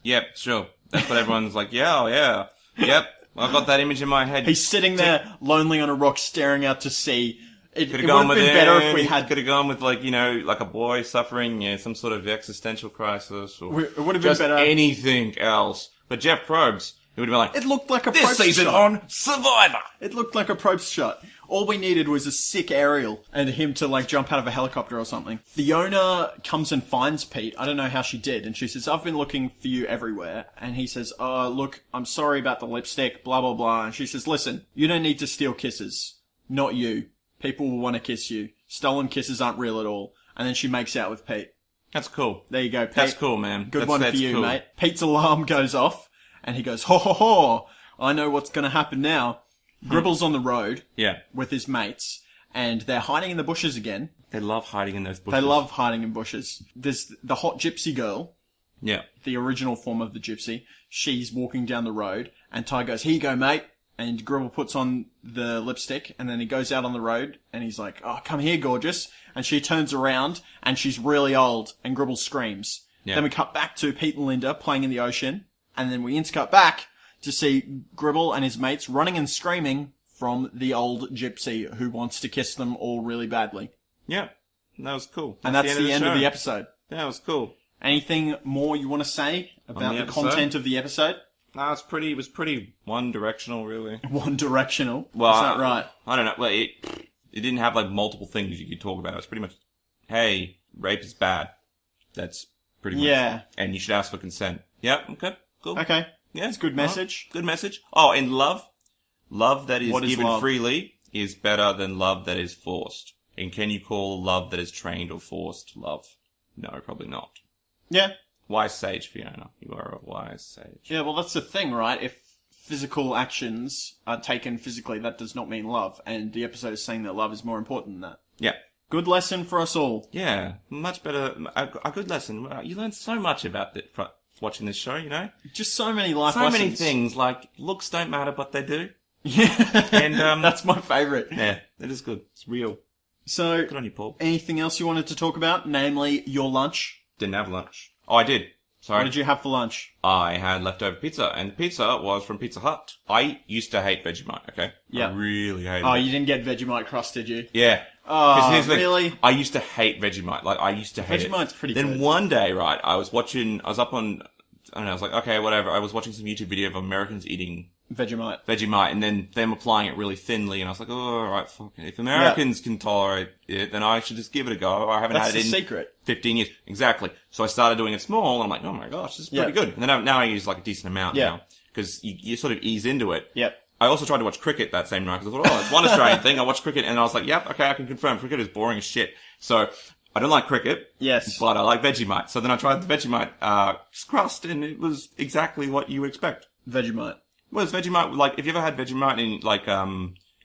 Speaker 2: Yep, sure. That's what everyone's like, yeah. Yep, I've got that image in my head.
Speaker 1: He's sitting there, lonely on a rock, staring out to sea. It would
Speaker 2: gone
Speaker 1: have
Speaker 2: with
Speaker 1: been better if we had...
Speaker 2: Could have gone with, like, like a boy suffering some sort of existential crisis, or
Speaker 1: It would have been
Speaker 2: just
Speaker 1: better...
Speaker 2: anything else. But Jeff Probst, he would have been like,
Speaker 1: It looked like a
Speaker 2: this
Speaker 1: Probst
Speaker 2: season
Speaker 1: shot.
Speaker 2: on Survivor!
Speaker 1: It looked like a Probst shot. All we needed was a sick aerial and him to, like, jump out of a helicopter or something. Fiona comes and finds Pete. I don't know how she did. And she says, I've been looking for you everywhere. And he says, look, I'm sorry about the lipstick, blah, blah, blah. And she says, listen, you don't need to steal kisses. Not you. People will want to kiss you. Stolen kisses aren't real at all. And then she makes out with Pete.
Speaker 2: That's cool.
Speaker 1: There you go, Pete.
Speaker 2: That's cool, man.
Speaker 1: Good one for you,
Speaker 2: cool.
Speaker 1: mate. Pete's alarm goes off. And he goes, ho, ho, ho. I know what's going to happen now. Gribble's on the road.
Speaker 2: Yeah.
Speaker 1: With his mates. And they're hiding in the bushes again.
Speaker 2: They love hiding in those bushes.
Speaker 1: They love hiding in bushes. There's the hot gypsy girl.
Speaker 2: Yeah.
Speaker 1: The original form of the gypsy. She's walking down the road. And Ty goes, here you go, mate. And Gribble puts on the lipstick. And then he goes out on the road. And he's like, oh, come here, gorgeous. And she turns around. And she's really old. And Gribble screams.
Speaker 2: Yeah.
Speaker 1: Then we cut back to Pete and Linda playing in the ocean. And then we intercut back to see Gribble and his mates running and screaming from the old gypsy who wants to kiss them all really badly.
Speaker 2: Yeah. That was cool.
Speaker 1: And that's the end of the episode.
Speaker 2: Yeah, it was cool.
Speaker 1: Anything more you want to say about the content of the episode?
Speaker 2: No, it was pretty one-directional, really.
Speaker 1: One-directional?
Speaker 2: Well,
Speaker 1: is that right?
Speaker 2: I don't know. Well, it didn't have, like, multiple things you could talk about. It was pretty much, hey, rape is bad. That's pretty much.
Speaker 1: Yeah.
Speaker 2: And you should ask for consent. Yeah, okay, cool.
Speaker 1: Okay.
Speaker 2: Yeah.
Speaker 1: It's a good message.
Speaker 2: Good message. Oh, and love that is given
Speaker 1: love?
Speaker 2: freely is better than love that is forced. And can you call love that is trained or forced love? No, probably not.
Speaker 1: Yeah.
Speaker 2: Wise sage, Fiona. You are a wise sage.
Speaker 1: Yeah, well, that's the thing, right? If physical actions are taken physically, that does not mean love. And the episode is saying that love is more important than that.
Speaker 2: Yeah.
Speaker 1: Good lesson for us all.
Speaker 2: Yeah, much better. A good lesson. You learn so much about it watching this show, you know?
Speaker 1: Just so many life
Speaker 2: So
Speaker 1: lessons.
Speaker 2: many things, like, looks don't matter, but they do.
Speaker 1: Yeah.
Speaker 2: And,
Speaker 1: that's my favourite.
Speaker 2: Yeah, it is good. It's real.
Speaker 1: So,
Speaker 2: Good on you, Paul.
Speaker 1: anything else you wanted to talk about? Namely, your lunch?
Speaker 2: Didn't have lunch. Oh, I did. Sorry.
Speaker 1: What did you have for lunch?
Speaker 2: I had leftover pizza, and the pizza was from Pizza Hut. I used to hate Vegemite, okay?
Speaker 1: Yeah.
Speaker 2: I really hated
Speaker 1: Oh,
Speaker 2: it.
Speaker 1: you didn't get Vegemite crust, did you?
Speaker 2: Yeah.
Speaker 1: Oh,
Speaker 2: 'Cause here's the thing,
Speaker 1: really?
Speaker 2: I used to hate Vegemite. Like, I used to hate it.
Speaker 1: Vegemite's pretty
Speaker 2: Then
Speaker 1: good.
Speaker 2: one day, right, I was up on, I don't know, I was like, okay, whatever. I was watching some YouTube video of Americans eating Vegemite, and then them applying it really thinly, and I was like, oh, alright, fuck it. If Americans can tolerate it, then I should just give it a go. I haven't
Speaker 1: That's
Speaker 2: had it
Speaker 1: the
Speaker 2: in
Speaker 1: secret. 15
Speaker 2: years. Exactly. So I started doing it small, and I'm like, oh my gosh, this is pretty good. And then now I use like a decent amount now. Because you sort of ease into it.
Speaker 1: Yep.
Speaker 2: I also tried to watch cricket that same night, because I thought, oh, it's one Australian thing. I watched cricket, and I was like, yep, okay, I can confirm. Cricket is boring as shit. So I don't like cricket.
Speaker 1: Yes.
Speaker 2: But I like Vegemite. So then I tried the Vegemite crust, and it was exactly what you expect.
Speaker 1: Vegemite.
Speaker 2: Well, it's Vegemite, like, if you ever had Vegemite and, like,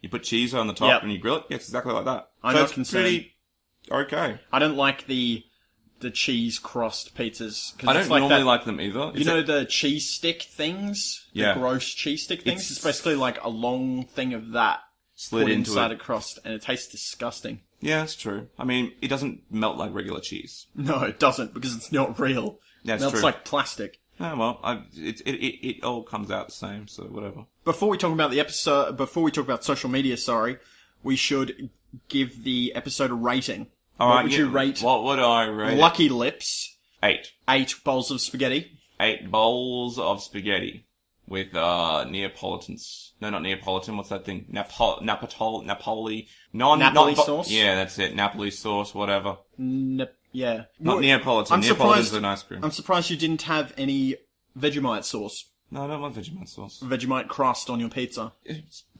Speaker 2: you put cheese on the top
Speaker 1: Yep.
Speaker 2: and you grill it, yeah, it's exactly like that.
Speaker 1: I'm
Speaker 2: so
Speaker 1: not
Speaker 2: it's
Speaker 1: concerned.
Speaker 2: pretty okay.
Speaker 1: I don't like the cheese crust pizzas.
Speaker 2: I don't normally like them either.
Speaker 1: You know the cheese stick things?
Speaker 2: Yeah.
Speaker 1: The gross cheese stick things? It's basically like a long thing of that
Speaker 2: slid
Speaker 1: put
Speaker 2: into
Speaker 1: inside
Speaker 2: it.
Speaker 1: a crust, and it tastes disgusting.
Speaker 2: Yeah, it's true. I mean, it doesn't melt like regular cheese.
Speaker 1: No, it doesn't, because it's not real.
Speaker 2: Yeah, it's
Speaker 1: Melts
Speaker 2: true.
Speaker 1: like plastic.
Speaker 2: Oh, well, it all comes out the same, so whatever.
Speaker 1: Before we talk about the episode, before we talk about social media, we should give the episode a rating. What would you rate?
Speaker 2: What would I rate?
Speaker 1: Lucky Lips.
Speaker 2: 8.
Speaker 1: 8 bowls of spaghetti.
Speaker 2: 8 bowls of spaghetti with Neapolitans. No, not Neapolitan. What's that thing? Napoli.
Speaker 1: Napoli sauce?
Speaker 2: Yeah, that's it. Napoli sauce, whatever.
Speaker 1: Yeah.
Speaker 2: Not Neapolitan. Neapolitan's an ice cream.
Speaker 1: I'm surprised you didn't have any Vegemite sauce.
Speaker 2: No, I don't want Vegemite sauce.
Speaker 1: Vegemite crust on your pizza.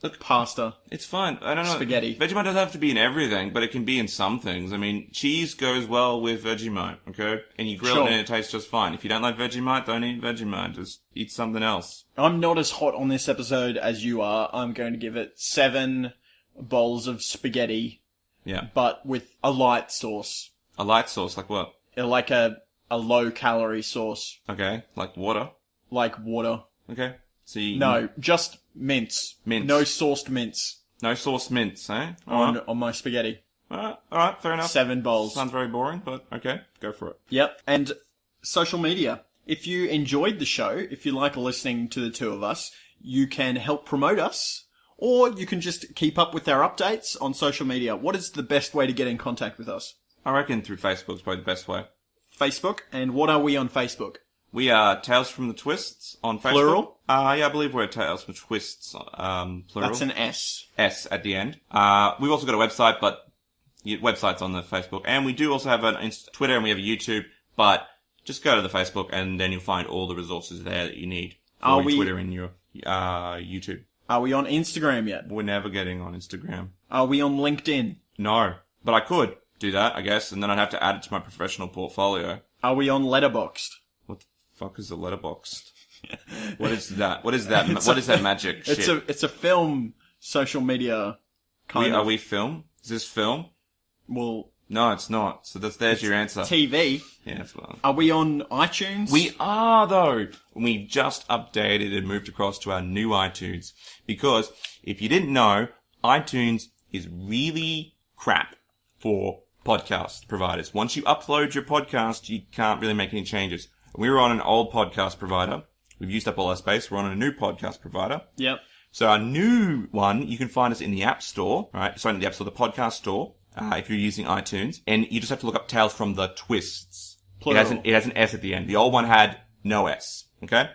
Speaker 2: Look,
Speaker 1: Pasta.
Speaker 2: it's fine. I don't know.
Speaker 1: Spaghetti.
Speaker 2: Vegemite doesn't have to be in everything, but it can be in some things. I mean, cheese goes well with Vegemite, okay? And you grill
Speaker 1: Sure.
Speaker 2: it and it tastes just fine. If you don't like Vegemite, don't eat Vegemite. Just eat something else.
Speaker 1: I'm not as hot on this episode as you are. I'm going to give it 7 bowls of spaghetti,
Speaker 2: Yeah.
Speaker 1: but with a light sauce.
Speaker 2: A light sauce, like what?
Speaker 1: Like a low-calorie sauce.
Speaker 2: Okay. Like water.
Speaker 1: Like water.
Speaker 2: Okay. So you...
Speaker 1: No, just mince.
Speaker 2: Mince.
Speaker 1: No sauced mince
Speaker 2: No sauce mince, eh? Alright.
Speaker 1: on my spaghetti.
Speaker 2: Alright, fair enough.
Speaker 1: 7 bowls.
Speaker 2: Sounds very boring, but okay. Go for it.
Speaker 1: Yep. And social media. If you enjoyed the show, if you like listening to the two of us, you can help promote us, or you can just keep up with our updates on social media. What is the best way to get in contact with us?
Speaker 2: I reckon through Facebook's probably the best way.
Speaker 1: Facebook. And what are we on Facebook?
Speaker 2: We are Tales from the Twists on Facebook.
Speaker 1: Plural?
Speaker 2: Yeah, I believe we're Tales from Twists, plural.
Speaker 1: That's an S.
Speaker 2: S at the end. We've also got a website, but website's on the Facebook. And we do also have an Twitter and we have a YouTube, but just go to the Facebook and then you'll find all the resources there that you need for your Twitter and your YouTube.
Speaker 1: Are we on Instagram yet?
Speaker 2: We're never getting on Instagram.
Speaker 1: Are we on LinkedIn?
Speaker 2: No, but I could do that, I guess, and then I'd have to add it to my professional portfolio.
Speaker 1: Are we on Letterboxd?
Speaker 2: What the fuck is a letterbox? What is that? What is that? What is that magic shit?
Speaker 1: It's a film social media kind of.
Speaker 2: Are we film? Is this film?
Speaker 1: Well,
Speaker 2: No, it's not. So there's your answer.
Speaker 1: TV.
Speaker 2: Yeah, that's well.
Speaker 1: Are we on iTunes?
Speaker 2: We are, though. We just updated and moved across to our new iTunes. Because, if you didn't know, iTunes is really crap for podcast providers. Once you upload your podcast, you can't really make any changes. We were on an old podcast provider. We've used up all our space. We're on a new podcast provider.
Speaker 1: Yep.
Speaker 2: So our new one, you can find us in the App Store, right? Sorry, not the App Store, the Podcast Store, if you're using iTunes. And you just have to look up Tales from the Twists.
Speaker 1: Plural.
Speaker 2: It has an S at the end. The old one had no S, okay?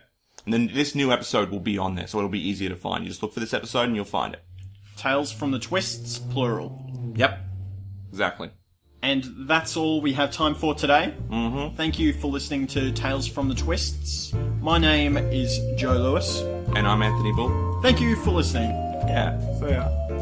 Speaker 2: And then this new episode will be on there, so it'll be easier to find. You just look for this episode and you'll find it.
Speaker 1: Tales from the Twists, plural.
Speaker 2: Yep. Exactly.
Speaker 1: And that's all we have time for today.
Speaker 2: Mm-hmm.
Speaker 1: Thank you for listening to Tales from the Twists. My name is Joe Lewis.
Speaker 2: And I'm Anthony Bull.
Speaker 1: Thank you for listening.
Speaker 2: Yeah. So yeah.